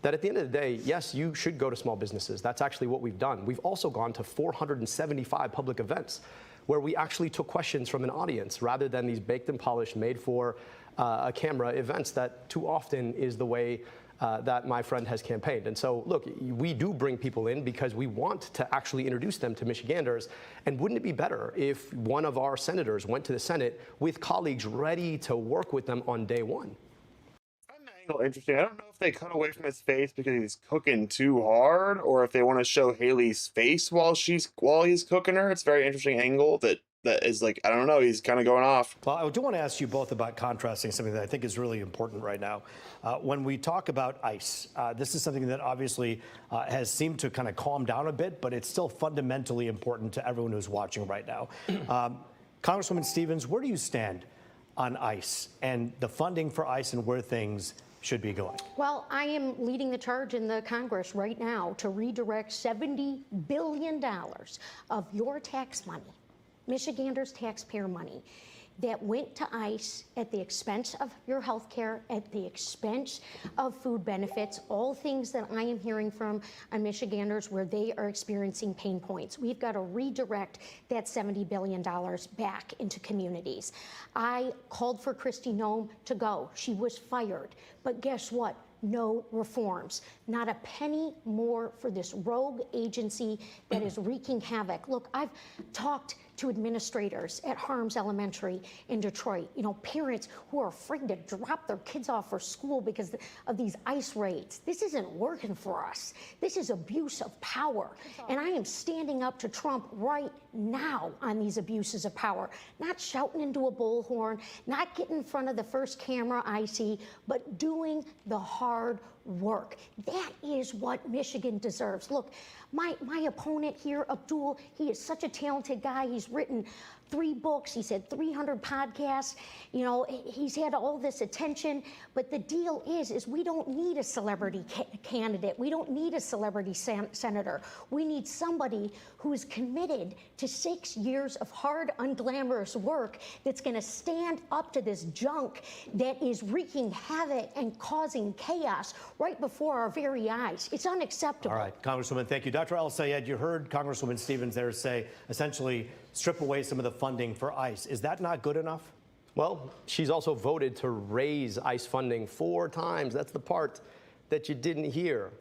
that at the end of the day, yes, you should go to small businesses. That's actually what we've done. We've also gone to 475 public events where we actually took questions from an audience rather than these baked and polished, made for a camera events that too often is the way that my friend has campaigned. And so, look, we do bring people in because we want to actually introduce them to Michiganders. And wouldn't it be better if one of our senators went to the Senate with colleagues ready to work with them on day one? Interesting. I don't know if they cut away from his face because he's cooking too hard, or if they want to show Haley's face while he's cooking her. It's a very interesting angle that is like, I don't know, he's kind of going off. Well, I do want to ask you both about contrasting something that I think is really important right now. When we talk about ICE, this is something that obviously has seemed to kind of calm down a bit, but it's still fundamentally important to everyone who's watching right now. Congresswoman Stevens, where do you stand on ICE and the funding for ICE and where things should be going? Well, I am leading the charge in the Congress right now to redirect $70 billion of your tax money, Michiganders' taxpayer money, that went to ICE at the expense of your health care, at the expense of food benefits, all things that I am hearing from Michiganders where they are experiencing pain points. We've got to redirect that $70 billion back into communities. I called for Kristi Noem to go. She was fired. But guess what? No reforms. Not a penny more for this rogue agency that is wreaking havoc. Look, I've talked to administrators at Harms Elementary in Detroit, parents who are afraid to drop their kids off for school because of these ICE raids. This isn't working for us. This is abuse of power. And I am standing up to Trump right now on these abuses of power, not shouting into a bullhorn, not getting in front of the first camera I see, but doing the hard work. That is what Michigan deserves. Look, my opponent here, Abdul, he is such a talented guy. He's written 3 books. He's had 300 podcasts. He's had all this attention. But the deal is we don't need a celebrity candidate. We don't need a celebrity senator. We need somebody who is committed to 6 years of hard, unglamorous work that's going to stand up to this junk that is wreaking havoc and causing chaos right before our very eyes. It's unacceptable. All right, Congresswoman, thank you. Dr. El-Sayed, you heard Congresswoman Stevens there say, essentially, strip away some of the funding for ICE. Is that not good enough? Well, she's also voted to raise ICE funding 4 times. That's the part that you didn't hear.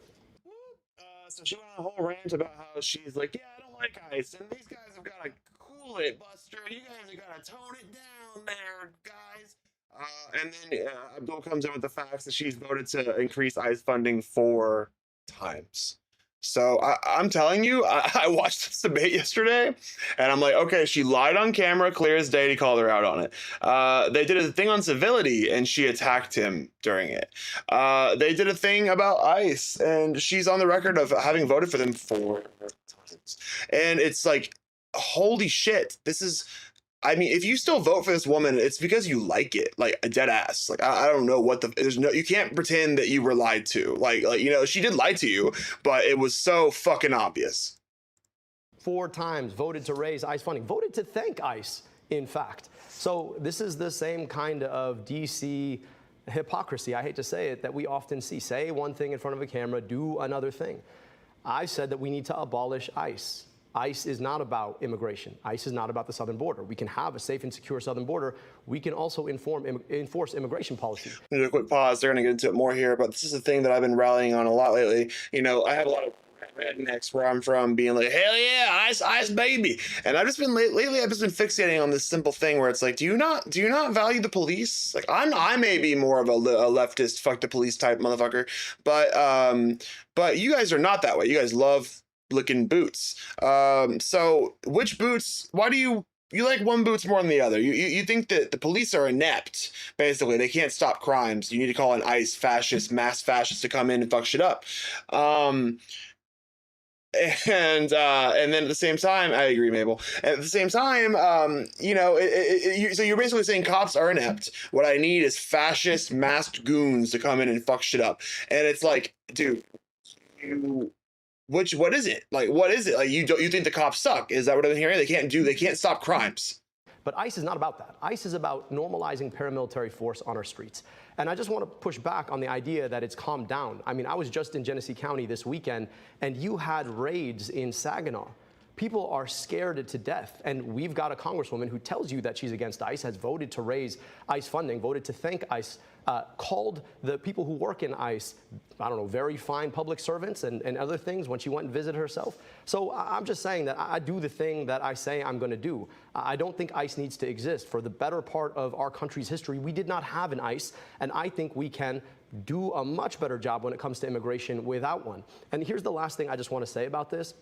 So she went on a whole rant about how she's like, yeah, I don't like ICE, and these guys have got to cool it, Buster. You guys have got to tone it down there, guys. And then Abdul comes in with the facts that she's voted to increase ICE funding 4 times. So I'm telling you, I watched this debate yesterday, and I'm like, okay, she lied on camera, clear as day. He called her out on it. They did a thing on civility, and she attacked him during it. They did a thing about ICE, and she's on the record of having voted for them 4 times. And it's like, holy shit, this is... I mean, if you still vote for this woman, it's because you like it, like a dead ass. Like, I don't know what you can't pretend that you were lied to. Like, she did lie to you, but it was so fucking obvious. 4 times voted to raise ICE funding, voted to thank ICE, in fact. So this is the same kind of DC hypocrisy, I hate to say it, that we often see. Say one thing in front of a camera, do another thing. I said that we need to abolish ICE. ICE is not about immigration. ICE is not about the southern border. We can have a safe and secure southern border. We can also enforce immigration policy. Need a quick pause. They're going to get into it more here, but this is a thing that I've been rallying on a lot lately. I have a lot of rednecks where I'm from being like, hell yeah, ICE baby. And I've just been lately I've just been fixating on this simple thing where it's like, do you not value the police? Like, I may be more of a leftist fuck the police type motherfucker, but you guys are not that way. You guys love licking boots. So which boots, why do you like one boots more than the other? You think that the police are inept, basically. They can't stop crimes. You need to call an ICE fascist, mass fascist to come in and fuck shit up. And then at the same time, I agree, Mabel. At the same time, so you're basically saying cops are inept. What I need is fascist, masked goons to come in and fuck shit up. And it's like, dude, what is it? Like, what is it? Like, you think the cops suck? Is that what I'm hearing? They can't stop crimes. But ICE is not about that. ICE is about normalizing paramilitary force on our streets. And I just want to push back on the idea that it's calmed down. I mean, I was just in Genesee County this weekend, and you had raids in Saginaw. People are scared to death. And we've got a congresswoman who tells you that she's against ICE, has voted to raise ICE funding, voted to thank ICE, called the people who work in ICE, I don't know, very fine public servants and other things when she went and visited herself. So I'm just saying that I do the thing that I say I'm going to do. I don't think ICE needs to exist. For the better part of our country's history, we did not have an ICE, and I think we can do a much better job when it comes to immigration without one. And here's the last thing I just want to say about this.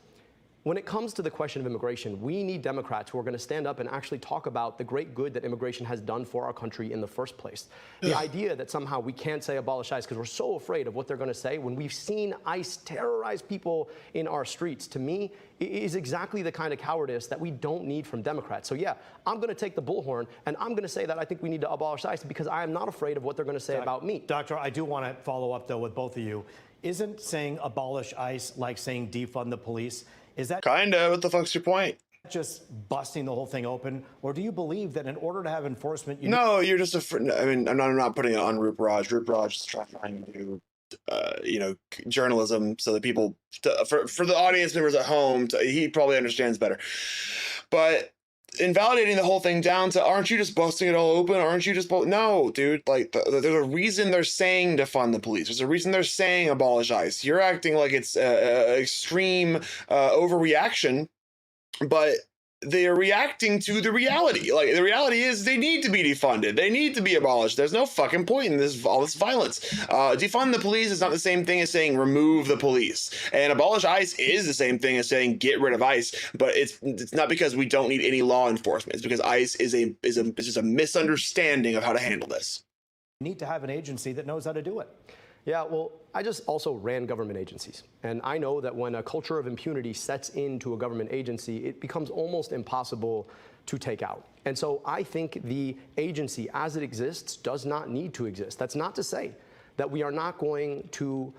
When it comes to the question of immigration, we need Democrats who are going to stand up and actually talk about the great good that immigration has done for our country in the first place. The idea that somehow we can't say abolish ICE because we're so afraid of what they're going to say when we've seen ICE terrorize people in our streets, to me, is exactly the kind of cowardice that we don't need from Democrats. So yeah, I'm going to take the bullhorn, and I'm going to say that I think we need to abolish ICE because I am not afraid of what they're going to say about me. Doctor, I do want to follow up, though, with both of you. Isn't saying abolish ICE like saying defund the police? Is that Kinda. What the fuck's your point? just busting the whole thing open, or do you believe that in order to have enforcement, you No, you're just I mean, I'm not putting it on Roop Raj. Roop Raj is trying to do, journalism so that people, for the audience members at home, he probably understands better. But invalidating the whole thing down to, aren't you just busting it all open? Aren't you just, no, dude, like there's a reason they're saying defund the police. There's a reason they're saying abolish ICE. You're acting like it's extreme overreaction, but they are reacting to the reality. Like, the reality is they need to be defunded. They need to be abolished. There's no fucking point in all this violence. Defund the police is not the same thing as saying remove the police. And abolish ICE is the same thing as saying get rid of ICE. But it's not because we don't need any law enforcement. It's because ICE is just a misunderstanding of how to handle this. need to have an agency that knows how to do it. Yeah, well, I just also ran government agencies. And I know that when a culture of impunity sets into a government agency, it becomes almost impossible to take out. And so I think the agency as it exists does not need to exist. That's not to say that we are not going to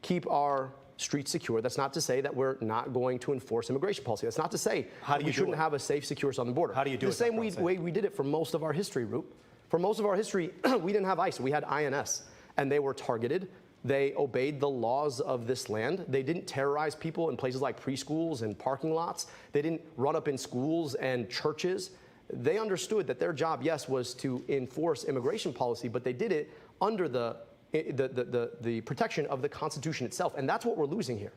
keep our streets secure. That's not to say that we're not going to enforce immigration policy. That's not to say that we shouldn't have a safe, secure southern border. How do you do it? The same way we did it for most of our history, Roop. For most of our history, we didn't have ICE. We had INS. And they were targeted. They obeyed the laws of this land. They didn't terrorize people in places like preschools and parking lots. They didn't run up in schools and churches. They understood that their job, yes, was to enforce immigration policy, but they did it under the protection of the Constitution itself. And that's what we're losing here.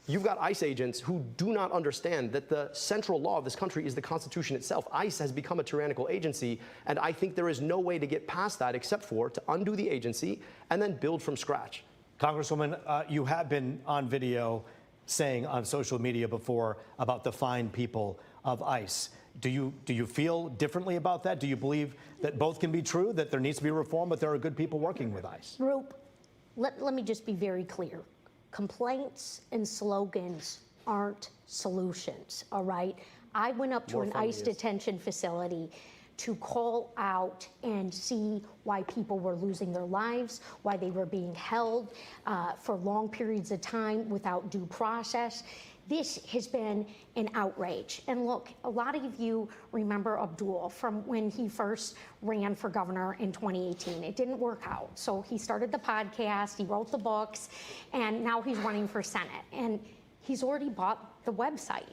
You've got ICE agents who do not understand that the central law of this country is the Constitution itself. ICE has become a tyrannical agency, and I think there is no way to get past that except for to undo the agency and then build from scratch. Congresswoman, you have been on video saying on social media before about the fine people of ICE. Do you feel differently about that? Do you believe that both can be true, that there needs to be reform, but there are good people working with ICE? Roop, let me just be very clear. Complaints and slogans aren't solutions, all right? I went up to an ICE detention facility to call out and see why people were losing their lives, why they were being held for long periods of time without due process. This has been an outrage. And look, a lot of you remember Abdul from when he first ran for governor in 2018. It didn't work out. So he started the podcast, he wrote the books, and now he's running for Senate. And he's already bought the website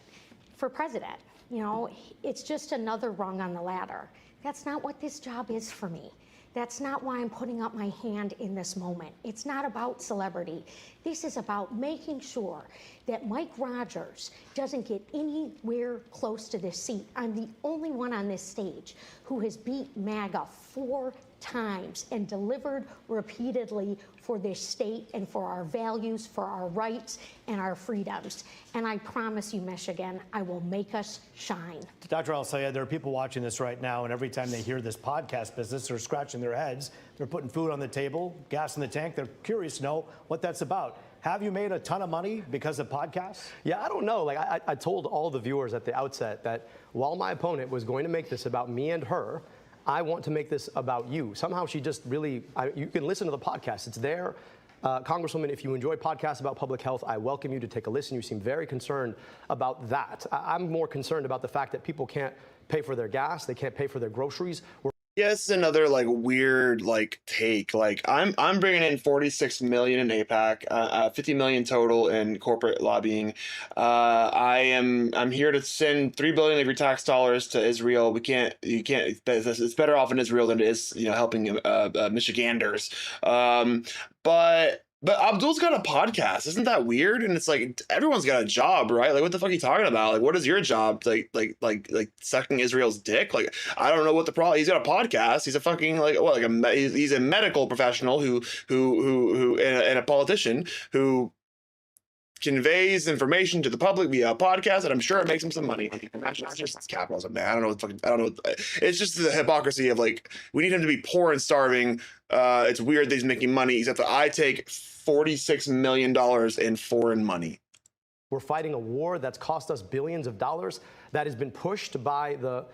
for president. You know, it's just another rung on the ladder. That's not what this job is for me. That's not why I'm putting up my hand in this moment. It's not about celebrity. This is about making sure that Mike Rogers doesn't get anywhere close to this seat. I'm the only one on this stage who has beat MAGA 4 times and delivered repeatedly for this state and for our values, for our rights and our freedoms. And I promise you, Michigan, I will make us shine. Dr. Al-Sayed, there are people watching this right now, and every time they hear this podcast business, they're scratching their heads. They're putting food on the table, gas in the tank. They're curious to know what that's about. Have you made a ton of money because of podcasts? Yeah, I don't know. Like I told all the viewers at the outset that while my opponent was going to make this about me and her, I want to make this about you. Somehow she just really, you can listen to the podcast. It's there. Congresswoman, if you enjoy podcasts about public health, I welcome you to take a listen. You seem very concerned about that. I'm more concerned about the fact that people can't pay for their gas. They can't pay for their groceries. Yeah, this is another weird take. I'm bringing in 46 million in AIPAC, 50 million total in corporate lobbying. I'm here to send 3 billion of your tax dollars to Israel. It's better off in Israel than it is, helping Michiganders. But Abdul's got a podcast. Isn't that weird? And it's like, everyone's got a job, right? Like, what the fuck are you talking about? Like, what is your job? Like sucking Israel's dick? Like, I don't know what the problem. He's got a podcast. He's a fucking he's a medical professional who and a politician who conveys information to the public via a podcast, and I'm sure it makes him some money. Imagine that's just capitalism, man. I don't know. It's just the hypocrisy of we need him to be poor and starving. It's weird that he's making money, except that I take $46 million in foreign money. We're fighting a war that's cost us billions of dollars, that has been pushed by the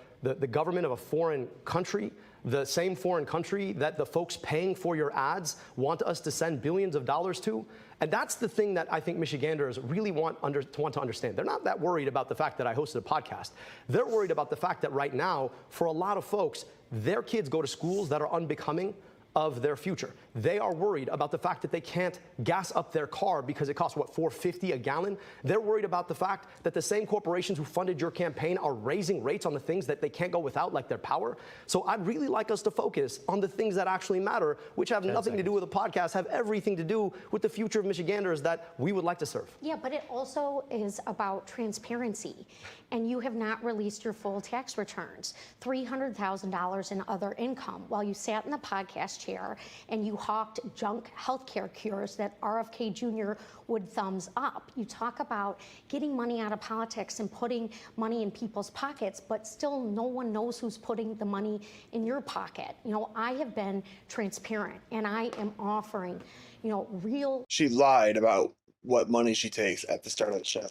government of a foreign country, the same foreign country that the folks paying for your ads want us to send billions of dollars to. And that's the thing that I think Michiganders really want to understand. They're not that worried about the fact that I hosted a podcast. They're worried about the fact that right now, for a lot of folks, their kids go to schools that are unbecoming of their future. They are worried about the fact that they can't gas up their car because it costs, what, $4.50 a gallon? They're worried about the fact that the same corporations who funded your campaign are raising rates on the things that they can't go without, like their power. So I'd really like us to focus on the things that actually matter, which have nothing to do with a podcast, have everything to do with the future of Michiganders that we would like to serve. Yeah, but it also is about transparency. And you have not released your full tax returns, $300,000 in other income, while you sat in the podcast chair and you hawked junk healthcare cures that RFK Jr. would thumbs up. You talk about getting money out of politics and putting money in people's pockets, but still no one knows who's putting the money in your pocket. You know, I have been transparent and I am offering, you know, real. She lied about what money she takes at the start of the show.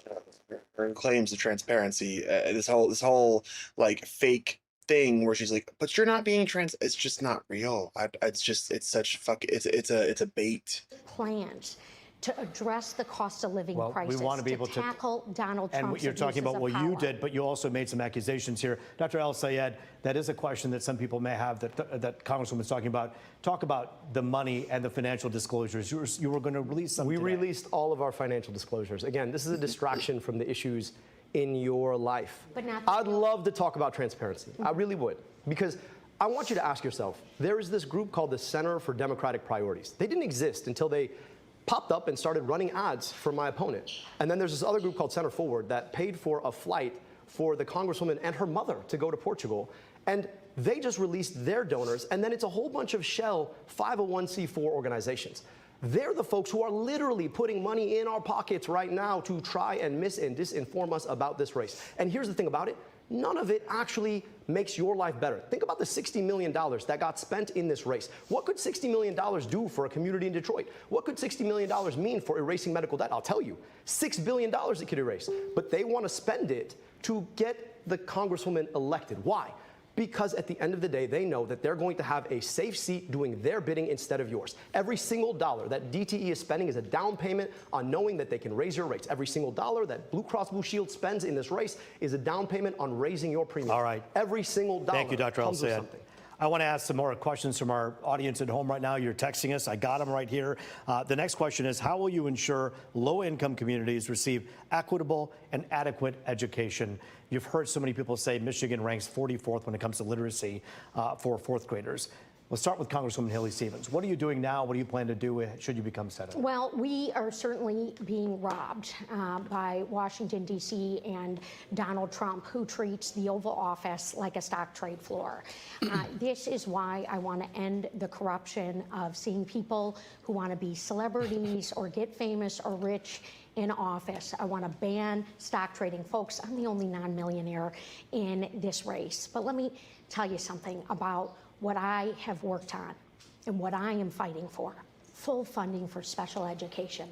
Her claims of transparency, this whole like fake thing where she's like, but you're not being it's just not real. It's such it's a bait. Plans to address the cost of living Well, crisis, we want to be able tackle Donald Trump's And you're talking about what you power. did, but you also made some accusations here. Dr. El-Sayed, that is a question that some people may have that Congresswoman's talking about. Talk about the money and the financial disclosures. You were going to release some We today. released all of our financial disclosures. Again, this is a distraction from the issues in your life. But not I'd love to talk about transparency. I really would. Because I want you to ask yourself, there is this group called the Center for Democratic Priorities. They didn't exist until they popped up and started running ads for my opponent. And then there's this other group called Center Forward that paid for a flight for the Congresswoman and her mother to go to Portugal. And they just released their donors, and then it's a whole bunch of shell 501c4 organizations. They're the folks who are literally putting money in our pockets right now to try and mis and disinform us about this race. And here's the thing about it. None of it actually makes your life better. Think about the $60 million that got spent in this race. What could $60 million do for a community in Detroit? What could $60 million mean for erasing medical debt? I'll tell you, $6 billion it could erase. But they want to spend it to get the Congresswoman elected. Why? Because at the end of the day, they know that they're going to have a safe seat doing their bidding instead of yours. Every single dollar that DTE is spending is a down payment on knowing that they can raise your rates. Every single dollar that Blue Cross Blue Shield spends in this race is a down payment on raising your premium. All right. Every single dollar. Thank you, Dr. comes with El-Sayed. something. I want to ask some more questions from our audience at home right now. You're texting us. I got them right here. The next question is, how will you ensure low-income communities receive equitable and adequate education? You've heard so many people say Michigan ranks 44th when it comes to literacy for fourth graders. Let's start with Congresswoman Haley Stevens. What are you doing now? What do you plan to do should you become senator? Well, we are certainly being robbed by Washington, D.C. and Donald Trump, who treats the Oval Office like a stock trade floor. This is why I want to end the corruption of seeing people who want to be celebrities or get famous or rich in office. I want to ban stock trading. Folks, I'm the only non-millionaire in this race. But let me tell you something about what I have worked on and what I am fighting for. Full funding for special education.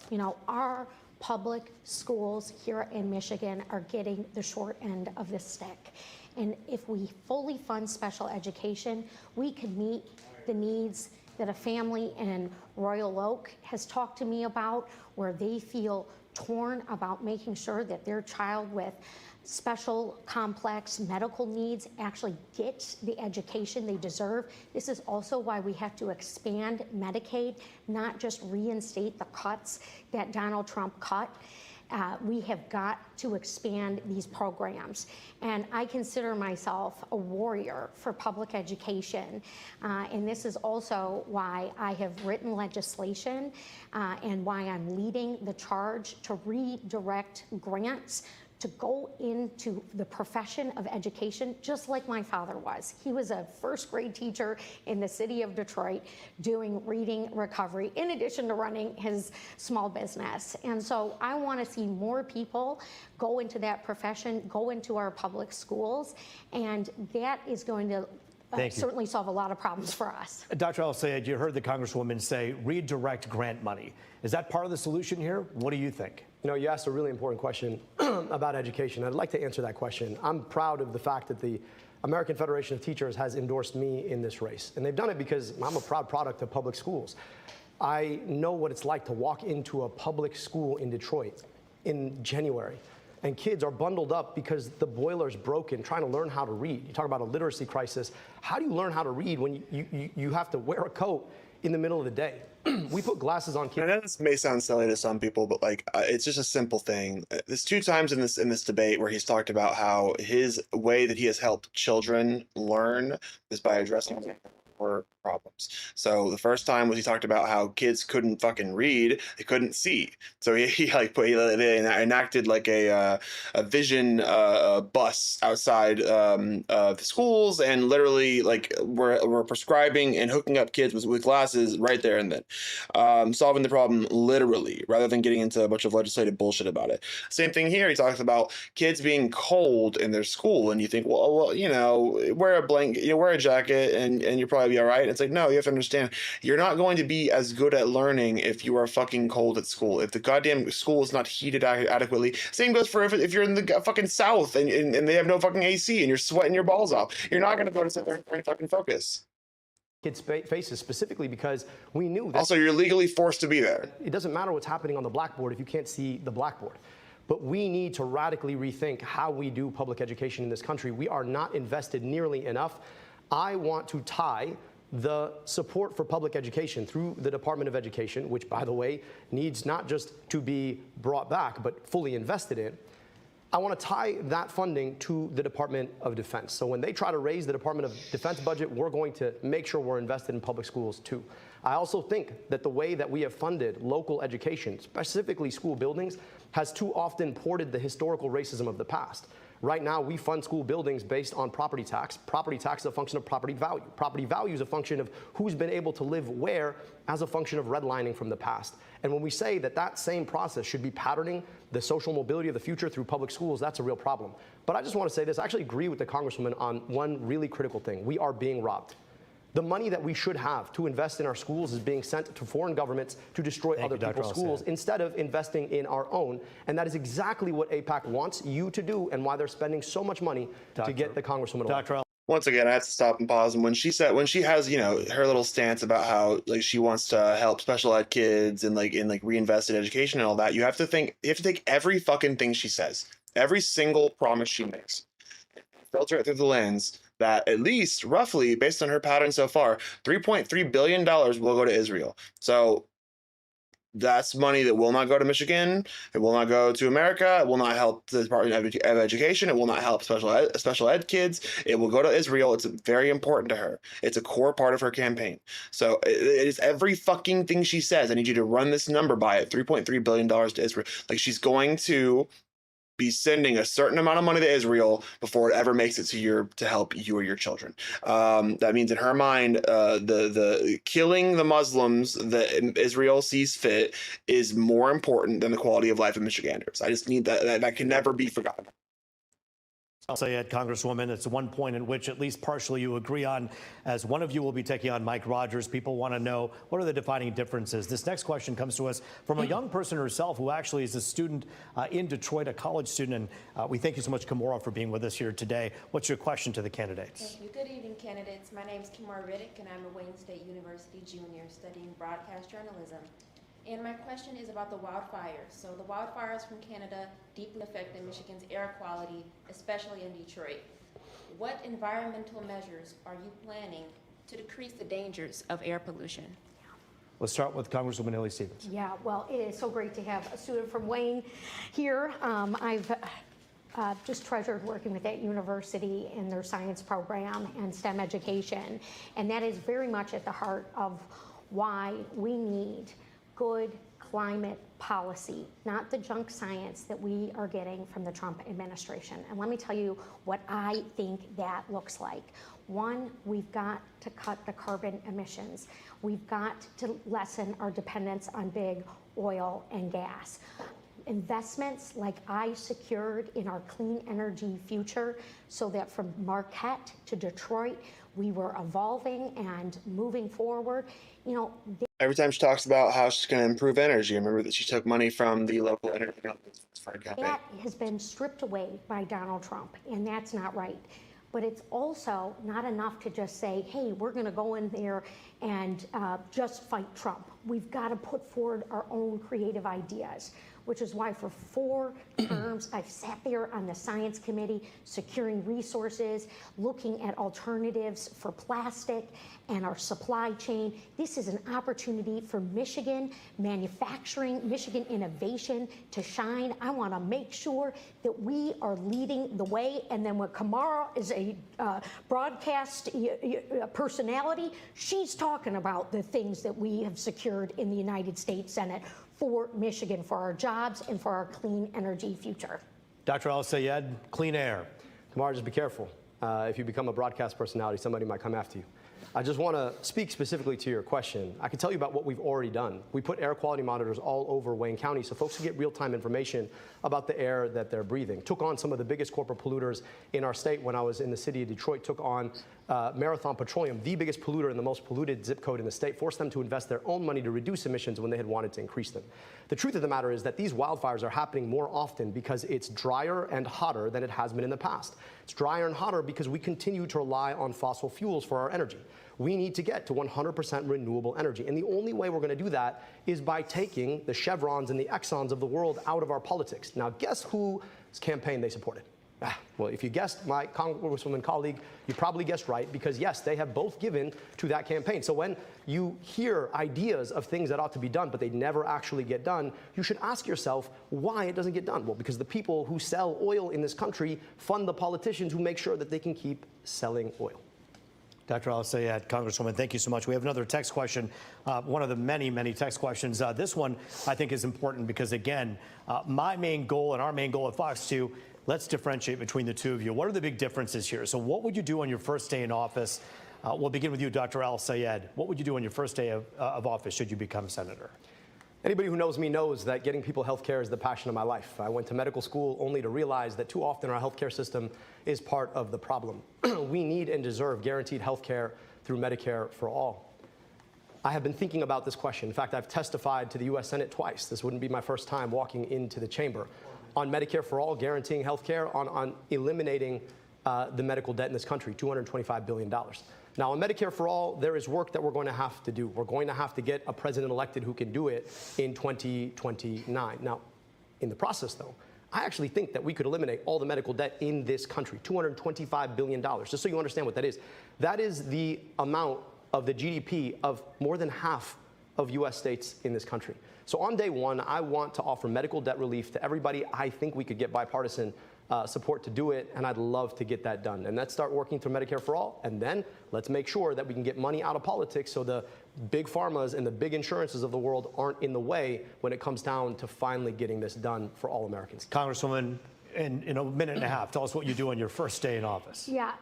You know, our public schools here in Michigan are getting the short end of the stick. And if we fully fund special education, we could meet the needs that a family in Royal Oak has talked to me about, where they feel torn about making sure that their child with special complex medical needs actually gets the education they deserve. This is also why we have to expand Medicaid, not just reinstate the cuts that Donald Trump cut. We have got to expand these programs. And I consider myself a warrior for public education. And this is also why I have written legislation and why I'm leading the charge to redirect grants to go into the profession of education, just like my father was. He was a first grade teacher in the city of Detroit doing reading recovery, in addition to running his small business. And so I want to see more people go into that profession, go into our public schools, and that is going to Thank you. certainly solve a lot of problems for us. Dr. Al-Sayed, you heard the Congresswoman say redirect grant money. Is that part of the solution here? What do you think? You know, you asked a really important question about education. I'd like to answer that question. I'm proud of the fact that the American Federation of Teachers has endorsed me in this race. And they've done it because I'm a proud product of public schools. I know what it's like to walk into a public school in Detroit in January, and kids are bundled up because the boiler's broken, trying to learn how to read. You talk about a literacy crisis. How do you learn how to read when you have to wear a coat in the middle of the day? We put glasses on kids. I know this may sound silly to some people, but like it's just a simple thing. There's 2 times in this debate where he's talked about how his way that he has helped children learn is by addressing core problems. So the first time was he talked about how kids couldn't fucking read, they couldn't see. So they enacted like a vision bus outside the schools, and literally like we're prescribing and hooking up kids with glasses right there and then, solving the problem literally rather than getting into a bunch of legislative bullshit about it. Same thing here. He talks about kids being cold in their school, and you think, well, you know, wear a blanket, you know, wear a jacket, and you'll probably be all right. It's like, no, you have to understand, you're not going to be as good at learning if you are fucking cold at school. If the goddamn school is not heated adequately. Same goes for if you're in the fucking South and they have no fucking AC and you're sweating your balls off. You're not going to go to sit there and fucking focus. Kids' faces specifically because we knew that. Also, you're legally forced to be there. It doesn't matter what's happening on the blackboard if you can't see the blackboard. But we need to radically rethink how we do public education in this country. We are not invested nearly enough. I want to tie the support for public education through the Department of Education, which, by the way, needs not just to be brought back, but fully invested in. I want to tie that funding to the Department of Defense. So when they try to raise the Department of Defense budget, we're going to make sure we're invested in public schools too. I also think that the way that we have funded local education, specifically school buildings, has too often ported the historical racism of the past. Right now, we fund school buildings based on property tax. Property tax is a function of property value. Property value is a function of who's been able to live where as a function of redlining from the past. And when we say that that same process should be patterning the social mobility of the future through public schools, that's a real problem. But I just want to say this. I actually agree with the Congresswoman on one really critical thing. We are being robbed. The money that we should have to invest in our schools is being sent to foreign governments to destroy other people's schools instead of investing in our own. And that is exactly what AIPAC wants you to do and why they're spending so much money to get the Congresswoman elected. Once again, I have to stop and pause. And when she has, you know, her little stance about how like she wants to help special ed kids and like reinvest in education and all that, you have to take every fucking thing she says, every single promise she makes, filter it through the lens that at least roughly, based on her pattern so far, $3.3 billion will go to Israel. So that's money that will not go to Michigan. It will not go to America. It will not help the Department of Education. It will not help special ed kids. It will go to Israel. It's very important to her. It's a core part of her campaign. So it is every fucking thing she says. I need you to run this number by it. $3.3 billion to Israel. Like, she's going to be sending a certain amount of money to Israel before it ever makes it to help you or your children. That means in her mind, the killing the Muslims that Israel sees fit is more important than the quality of life of Michiganders. I just need that can never be forgotten. I'll say it, Congresswoman, it's one point in which at least partially you agree on, as one of you will be taking on Mike Rogers. People want to know, what are the defining differences? This next question comes to us from a young person herself who actually is a student in Detroit, a college student. And we thank you so much, Kimora, for being with us here today. What's your question to the candidates? Thank you. Good evening, candidates. My name is Kimora Riddick, and I'm a Wayne State University junior studying broadcast journalism. And my question is about the wildfires. So the wildfires from Canada deeply affected Michigan's air quality, especially in Detroit. What environmental measures are you planning to decrease the dangers of air pollution? Let's start with Congresswoman Haley Stevens. Yeah, well, it is so great to have a student from Wayne here. I've just treasured working with that university in their science program and STEM education. And that is very much at the heart of why we need good climate policy, not the junk science that we are getting from the Trump administration. And let me tell you what I think that looks like. One, we've got to cut the carbon emissions. We've got to lessen our dependence on big oil and gas. investments like I secured in our clean energy future, so that from Marquette to Detroit, we were evolving and moving forward. You know, Every time she talks about how she's going to improve energy, I remember that she took money from the local energy companies for her campaign. that has been stripped away by Donald Trump, and that's not right. But it's also not enough to just say, hey, we're going to go in there and just fight Trump. We've got to put forward our own creative ideas, which is why for 4 terms I've sat there on the science committee, securing resources, looking at alternatives for plastic and our supply chain. This is an opportunity for Michigan manufacturing, Michigan innovation to shine. I want to make sure that we are leading the way. And then when Kamara is a broadcast personality, she's talking about the things that we have secured in the United States Senate for Michigan, for our jobs and for our clean energy future. Dr. Al-Sayed, clean air. Kamara, just be careful. If you become a broadcast personality, somebody might come after you. I just want to speak specifically to your question. I can tell you about what we've already done. We put air quality monitors all over Wayne County so folks can get real-time information about the air that they're breathing. Took on some of the biggest corporate polluters in our state when I was in the city of Detroit. Took on Marathon Petroleum, the biggest polluter and the most polluted zip code in the state, forced them to invest their own money to reduce emissions when they had wanted to increase them. The truth of the matter is that these wildfires are happening more often because it's drier and hotter than it has been in the past. It's drier and hotter because we continue to rely on fossil fuels for our energy. We need to get to 100% renewable energy. And the only way we're going to do that is by taking the Chevrons and the Exxons of the world out of our politics. Now, guess whose campaign they supported? Well, if you guessed my Congresswoman colleague, you probably guessed right, because yes, they have both given to that campaign. So when you hear ideas of things that ought to be done, but they never actually get done, you should ask yourself why it doesn't get done. Well, because the people who sell oil in this country fund the politicians who make sure that they can keep selling oil. Dr. Al-Sayed, Congresswoman, thank you so much. We have another text question, one of the many, many text questions. This one, I think, is important because, again, my main goal and our main goal at Fox 2, let's differentiate between the two of you. What are the big differences here? So what would you do on your first day in office? We'll begin with you, Dr. Al-Sayed. What would you do on your first day of office should you become senator? Anybody who knows me knows that getting people health care is the passion of my life. I went to medical school only to realize that too often our healthcare system is part of the problem. We need and deserve guaranteed health care through Medicare for all. I have been thinking about this question. In fact, I've testified to the U.S. Senate twice. This wouldn't be my first time walking into the chamber on Medicare for all, guaranteeing health care, on eliminating the medical debt in this country, $225 billion. Now, on Medicare for all, there is work that we're going to have to do. We're going to have to get a president elected who can do it in 2029. Now, in the process, though, I actually think that we could eliminate all the medical debt in this country, $225 billion. Just so you understand what that is the amount of the GDP of more than half of U.S. states in this country. So on day one, I want to offer medical debt relief to everybody. I think we could get bipartisan support to do it, and I'd love to get that done. And let's start working through Medicare for all, and then let's make sure that we can get money out of politics so the big pharmas and the big insurances of the world aren't in the way when it comes down to finally getting this done for all Americans. Congresswoman, in a minute and a half, tell us what you do on your first day in office. Yeah,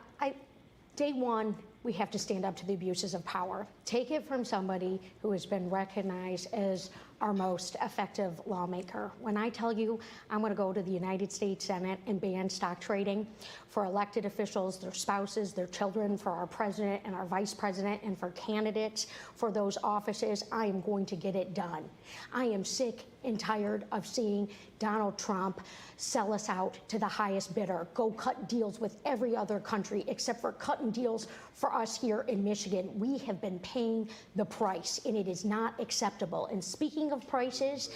day one, we have to stand up to the abuses of power. Take it from somebody who has been recognized as our most effective lawmaker. When I tell you I'm going to go to the United States Senate and ban stock trading for elected officials, their spouses, their children, for our president and our vice president, and for candidates for those offices, I am going to get it done. I am sick and tired of seeing Donald Trump sell us out to the highest bidder, go cut deals with every other country except for cutting deals for us here in Michigan. We have been paying the price, and it is not acceptable. And speaking of prices,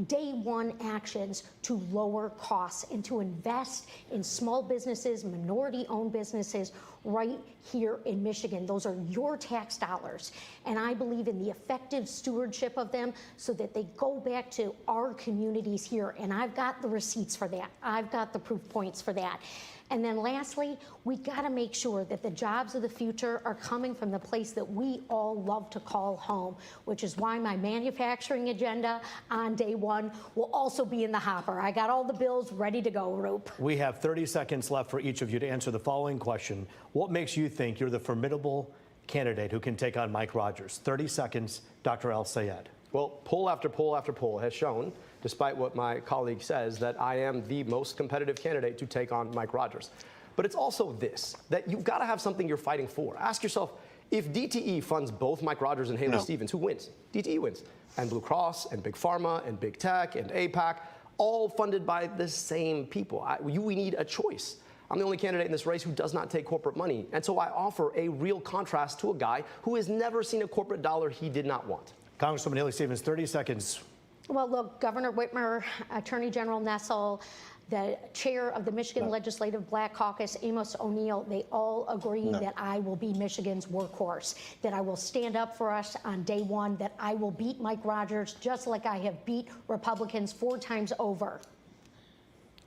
day one actions to lower costs and to invest in small businesses, minority-owned businesses right here in Michigan. Those are your tax dollars, and I believe in the effective stewardship of them so that they go back to our communities here, and I've got the receipts for that. I've got the proof points for that. And then lastly, we got to make sure that the jobs of the future are coming from the place that we all love to call home, which is why my manufacturing agenda on day one will also be in the hopper. I got all the bills ready to go, Roop. We have 30 seconds left for each of you to answer the following question. What makes you think you're the formidable candidate who can take on Mike Rogers? 30 seconds, Dr. Al-Sayed. Well, poll after poll after poll has shown, despite what my colleague says, that I am the most competitive candidate to take on Mike Rogers. But it's also this, that you've got to have something you're fighting for. Ask yourself, if DTE funds both Mike Rogers and Haley Stevens, who wins? DTE wins. And Blue Cross and Big Pharma and Big Tech and APAC, all funded by the same people. We need a choice. I'm the only candidate in this race who does not take corporate money. And so I offer a real contrast to a guy who has never seen a corporate dollar he did not want. Congresswoman Haley Stevens, 30 seconds. Well, look, Governor Whitmer, Attorney General Nessel, the chair of the Michigan Legislative Black Caucus, Amos O'Neill, they all agree that I will be Michigan's workhorse, that I will stand up for us on day one, that I will beat Mike Rogers just like I have beat Republicans 4 times over.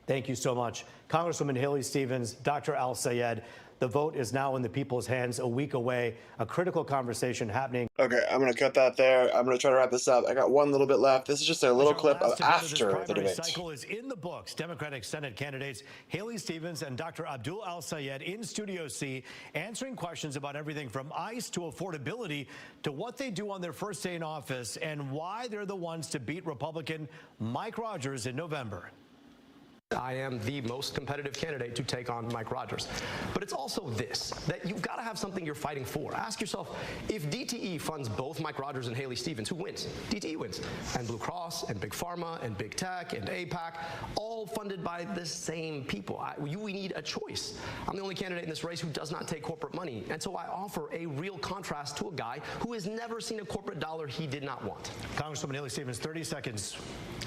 Thank you so much. Congresswoman Haley Stevens, Dr. Al-Sayed, the vote is now in the people's hands, a week away, a critical conversation happening. Okay, I'm going to cut that there. I'm going to try to wrap this up. I got one little bit left. This is just a little clip of after the debate. Cycle is in the books. Democratic Senate candidates Haley Stevens and Dr. Abdul Al-Sayed in Studio C, answering questions about everything from ICE to affordability to what they do on their first day in office and why they're the ones to beat Republican Mike Rogers in November. I am the most competitive candidate to take on Mike Rogers. But it's also this, that you've got to have something you're fighting for. Ask yourself, if DTE funds both Mike Rogers and Haley Stevens, who wins? DTE wins. And Blue Cross and Big Pharma and Big Tech and APAC, all funded by the same people. We need a choice. I'm the only candidate in this race who does not take corporate money. And so I offer a real contrast to a guy who has never seen a corporate dollar he did not want. Congresswoman Haley Stevens, 30 seconds.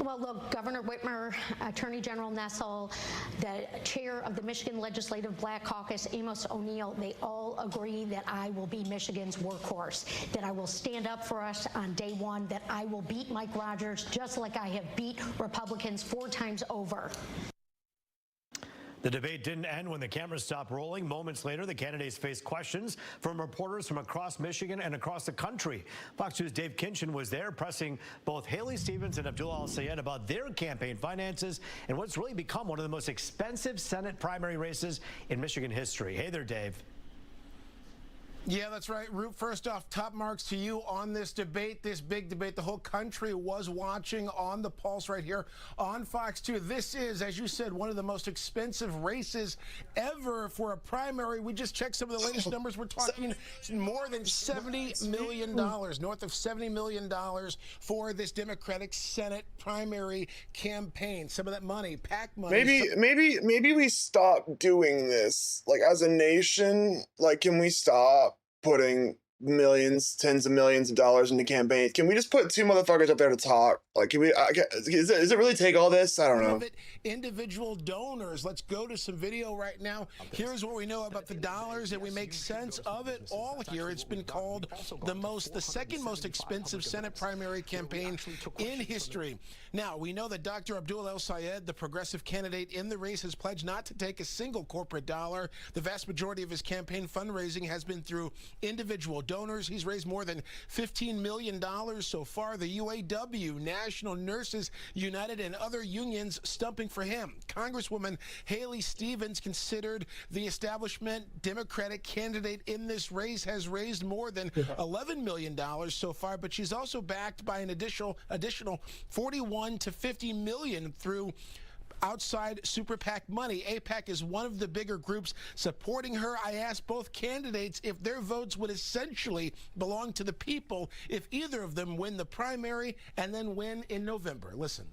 Well, look, Governor Whitmer, Attorney General Nessel, the chair of the Michigan Legislative Black Caucus, Amos O'Neill, they all agree that I will be Michigan's workhorse, that I will stand up for us on day one, that I will beat Mike Rogers just like I have beat Republicans 4 times over. The debate didn't end when the cameras stopped rolling. Moments later, the candidates faced questions from reporters from across Michigan and across the country. Fox News' Dave Kinchin was there, pressing both Haley Stevens and Abdul Al-Sayed about their campaign finances and what's really become one of the most expensive Senate primary races in Michigan history. Hey there, Dave. Yeah, that's right. Root, first off, top marks to you on this debate, this big debate. The whole country was watching on the pulse right here on Fox 2. This is, as you said, one of the most expensive races ever for a primary. We just checked some of the latest numbers. We're talking more than $70 million, north of $70 million for this Democratic Senate primary campaign. Some of that money, PAC money. Maybe we stop doing this. Like, as a nation, like, can we stop putting millions, tens of millions of dollars into campaigns? Can we just put 2 motherfuckers up there to talk? Like, can we? Does it really take all this? I don't know. Individual donors. Let's go to some video right now. Here's what we know about the dollars, and we make sense of it all here. It's been called the second most expensive Senate primary campaign in history. Now, we know that Dr. Abdul Al-Sayed, the progressive candidate in the race, has pledged not to take a single corporate dollar. The vast majority of his campaign fundraising has been through individual donors. He's raised more than $15 million so far. The UAW, National Nurses United, and other unions stumping for him. Congresswoman Haley Stevens, considered the establishment Democratic candidate in this race, has raised more than $11 million so far, but she's also backed by an additional 41 to 50 million through outside super PAC money. APAC is one of the bigger groups supporting her. I asked both candidates if their votes would essentially belong to the people if either of them win the primary and then win in November. Listen.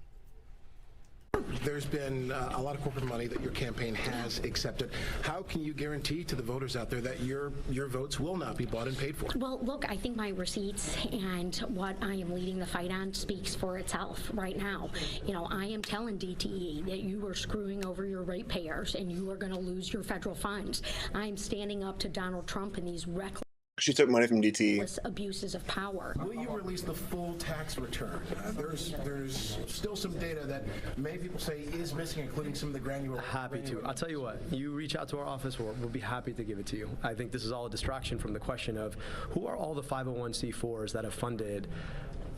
There's been a lot of corporate money that your campaign has accepted. How can you guarantee to the voters out there that your votes will not be bought and paid for? Well, look, I think my receipts and what I am leading the fight on speaks for itself right now. You know, I am telling DTE that you are screwing over your ratepayers and you are going to lose your federal funds. I'm standing up to Donald Trump and these reckless She took money from DTE. Abuses of power. Will you release the full tax return? There's still some data that many people say is missing, including some of the granular. Happy to. I'll tell you what, you reach out to our office, we'll be happy to give it to you. I think this is all a distraction from the question of who are all the 501c4s that have funded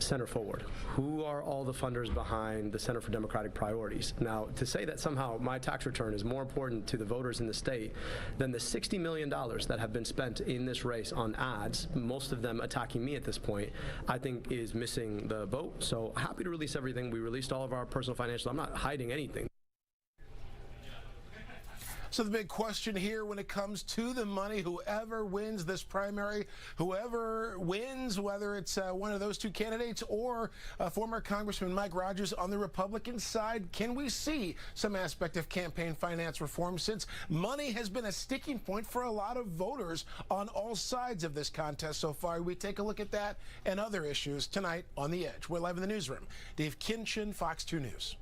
center forward? Who are all the funders behind the Center for Democratic Priorities? Now, to say that somehow my tax return is more important to the voters in the state than the $60 million that have been spent in this race on ads, most of them attacking me at this point, I think is missing the boat. So happy to release everything. We released all of our personal financials. I'm not hiding anything. So the big question here when it comes to the money, whoever wins this primary, whoever wins, whether it's one of those two candidates or former Congressman Mike Rogers on the Republican side, can we see some aspect of campaign finance reform, since money has been a sticking point for a lot of voters on all sides of this contest so far? We take a look at that and other issues tonight on The Edge. We're live in the newsroom. Dave Kinchin, Fox 2 News.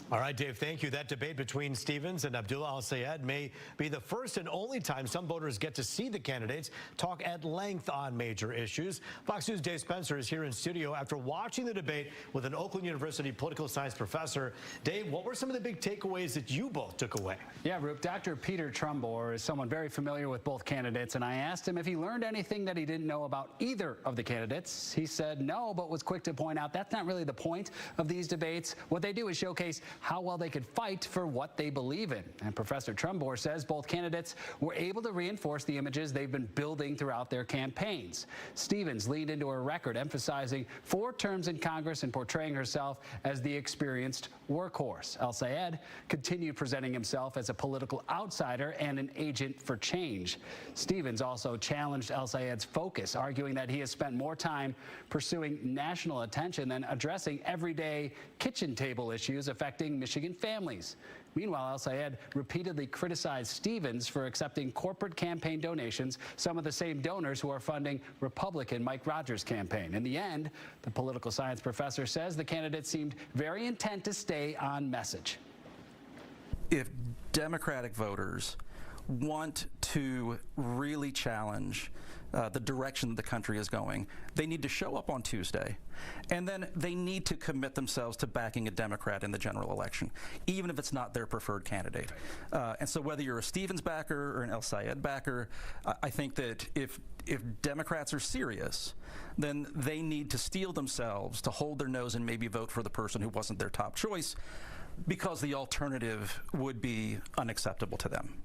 All right, Dave, thank you. That debate between Stevens and Abdullah Al-Sayed may be the first and only time some voters get to see the candidates talk at length on major issues. Fox News' Dave Spencer is here in studio after watching the debate with an Oakland University political science professor. Dave, what were some of the big takeaways that you both took away? Yeah, Roop, Dr. Peter Trumbore is someone very familiar with both candidates, and I asked him if he learned anything that he didn't know about either of the candidates. He said no, but was quick to point out that's not really the point of these debates. What they do is showcase how well they could fight for what they believe in. And Professor Trumbore says both candidates were able to reinforce the images they've been building throughout their campaigns. Stevens leaned into her record, emphasizing 4 terms in Congress and portraying herself as the experienced workhorse. Al-Sayed continued presenting himself as a political outsider and an agent for change. Stevens also challenged Al-Sayed's focus, arguing that he has spent more time pursuing national attention than addressing everyday kitchen table issues affecting Michigan families. Meanwhile, Al-Sayed repeatedly criticized Stevens for accepting corporate campaign donations, some of the same donors who are funding Republican Mike Rogers' campaign. In the end, the political science professor says the candidate seemed very intent to stay on message. If Democratic voters want to really challenge the direction that the country is going, they need to show up on Tuesday, and then they need to commit themselves to backing a Democrat in the general election, even if it's not their preferred candidate. And so whether you're a Stevens backer or an El-Sayed backer, I think that if Democrats are serious, then they need to steel themselves to hold their nose and maybe vote for the person who wasn't their top choice, because the alternative would be unacceptable to them.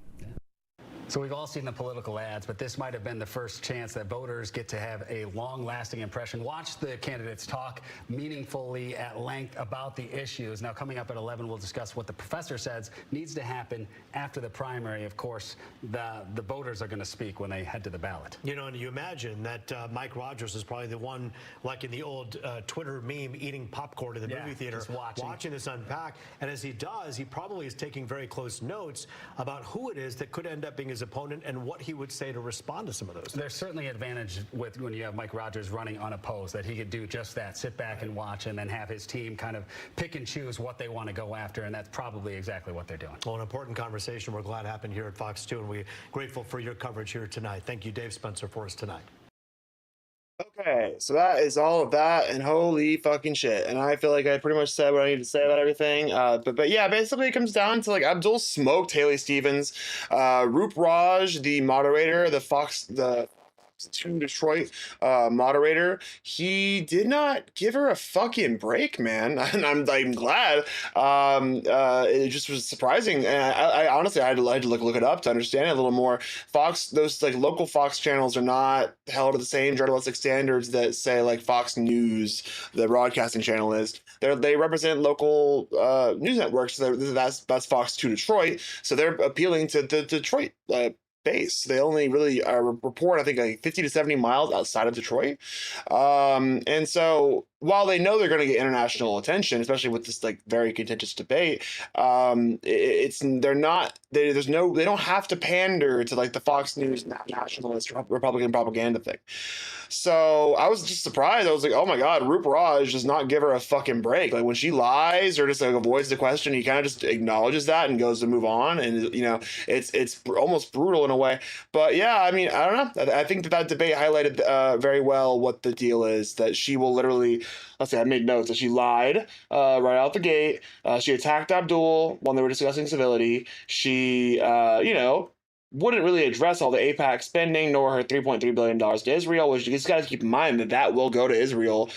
So we've all seen the political ads, but this might have been the first chance that voters get to have a long-lasting impression. Watch the candidates talk meaningfully at length about the issues. Now, coming up at 11, we'll discuss what the professor says needs to happen after the primary. Of course, the voters are going to speak when they head to the ballot. You know, and you imagine that Mike Rogers is probably the one, like in the old Twitter meme, eating popcorn in the movie theater, just watching this unpack. And as he does, he probably is taking very close notes about who it is that could end up being his opponent and what he would say to respond to some of those things. There's certainly an advantage with when you have Mike Rogers running unopposed, that he could do just that, sit back and watch, and then have his team kind of pick and choose what they want to go after, and that's probably exactly what they're doing. Well, an important conversation we're glad happened here at Fox 2, and we're grateful for your coverage here tonight. Thank you, Dave Spencer, for us tonight. Okay, so that is all of that, and holy fucking shit. And I feel like I pretty much said what I need to say about everything. But yeah, basically it comes down to, like, Abdul smoked Haley Stevens. Roop Raj, the moderator, the Fox 2 Detroit moderator, he did not give her a fucking break, man. And I'm glad. It just was surprising, and I honestly I had to look it up to understand it a little more. Fox, those like local Fox channels are not held to the same journalistic standards that, say, like Fox News, the broadcasting channel, is. They represent local news networks. So that's Fox 2 Detroit. So they're appealing to the Detroit base. They only really report, I think, like 50 to 70 miles outside of Detroit. And so while they know they're going to get international attention, especially with this like very contentious debate, they don't have to pander to like the Fox News nationalist Republican propaganda thing. So I was just surprised. I was like, oh my God, Roop Raj does not give her a fucking break. Like when she lies or just like avoids the question, he kind of just acknowledges that and goes to move on. And you know, it's almost brutal in a way. But yeah, I mean, I don't know. I think that debate highlighted very well what the deal is. That she will literally, let's say I made notes that she lied right out the gate. She attacked Abdul when they were discussing civility. She, wouldn't really address all the AIPAC spending nor her $3.3 billion to Israel, which you just got to keep in mind that will go to Israel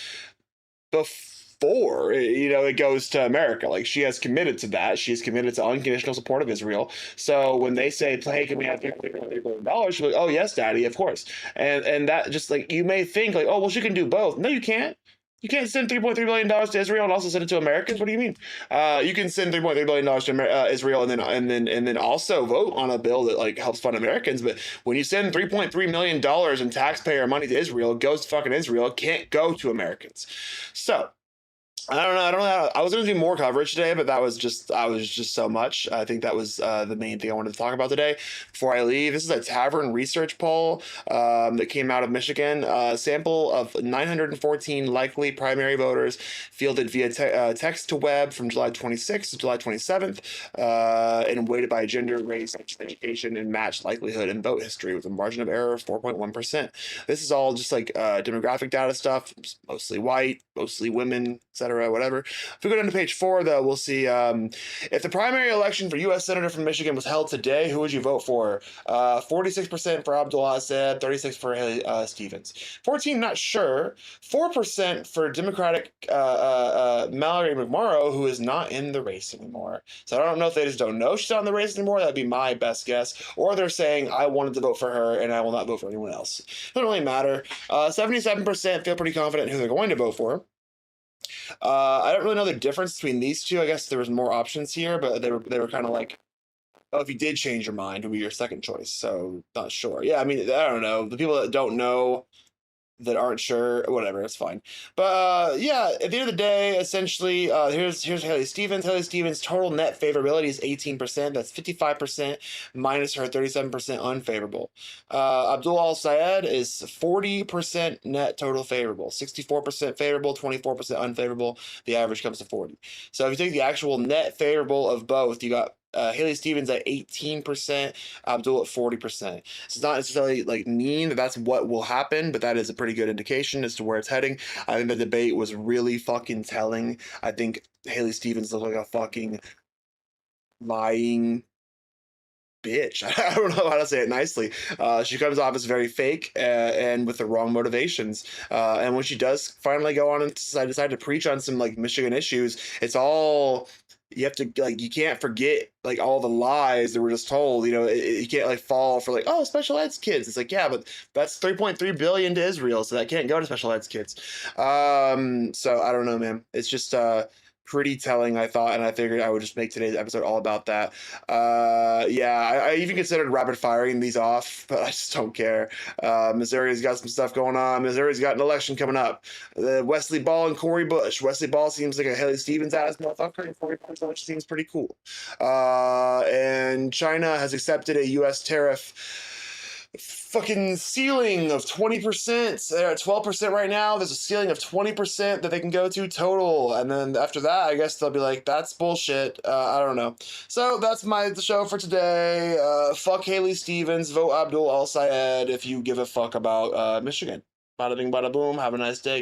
before it goes to America. Like, she has committed to that. She has committed to unconditional support of Israel. So when they say, "Hey, can we have $3 billion?" she's like, "Oh yes, Daddy, of course." And that, just like, you may think like, "Oh well, she can do both." No, you can't. You can't send $3.3 billion to Israel and also send it to Americans. What do you mean? You can send $3.3 billion to Israel and then also vote on a bill that like helps fund Americans. But when you send $3.3 million in taxpayer money to Israel, it goes to fucking Israel. It can't go to Americans. So I don't know. I was going to do more coverage today, but I was just so much. I think that was the main thing I wanted to talk about today. Before I leave, this is a Tavern research poll that came out of Michigan. A sample of 914 likely primary voters fielded via text to web from July 26th to July 27th, and weighted by gender, race, education, and matched likelihood and vote history with a margin of error of 4.1%. This is all just like demographic data stuff, mostly white, mostly women, etc. Whatever. If we go down to page 4, though, we'll see if the primary election for U.S. Senator from Michigan was held today, who would you vote for? 46% for Abdul Assad, 36% for Haley Stevens. 14%, not sure. 4% for Democratic Mallory McMorrow, who is not in the race anymore. So I don't know if they just don't know she's not in the race anymore. That'd be my best guess. Or they're saying, I wanted to vote for her and I will not vote for anyone else. Doesn't really matter. 77% feel pretty confident who they're going to vote for. I don't really know the difference between these two. I guess there was more options here, but they were kind of like, oh, if you did change your mind, it would be your second choice. So not sure. Yeah, I mean, I don't know. The people that don't know, that aren't sure, whatever, it's fine. But yeah, at the end of the day, essentially, here's Haley Stevens. Haley Stevens' total net favorability is 18%. That's 55% minus her 37% unfavorable. Abdul Al-Sayed is 40% net total favorable, 64% favorable, 24% unfavorable. The average comes to 40. So if you take the actual net favorable of both, you got Haley Stevens at 18%, Abdul at 40%. It's not necessarily like mean that that's what will happen, but that is a pretty good indication as to where it's heading. I think the debate was really fucking telling. I think Haley Stevens looked like a fucking lying bitch. I don't know how to say it nicely. She comes off as very fake and with the wrong motivations. And when she does finally go on and decide to preach on some like Michigan issues, it's all, you have to, like, you can't forget like all the lies that were just told. You can't like fall for like, oh, special eds kids. It's like, yeah, but that's 3.3 billion to Israel, so that can't go to special eds kids. So I don't know, man. It's just pretty telling, I thought, and I figured I would just make today's episode all about that. Yeah, I even considered rapid firing these off, but I just don't care. Missouri's got some stuff going on. Missouri's got an election coming up. Wesley Ball and Corey Bush. Wesley Ball seems like a Haley Stevens ass motherfucker, and Corey Bush seems pretty cool. And China has accepted a U.S. tariff fucking ceiling of 20%. They're at 12% right now. There's a ceiling of 20% that they can go to total. And then after that, I guess they'll be like, that's bullshit. I don't know. So that's the show for today. Fuck Haley Stevens. Vote Abdul Al-Sayed if you give a fuck about Michigan. Bada bing, bada boom. Have a nice day.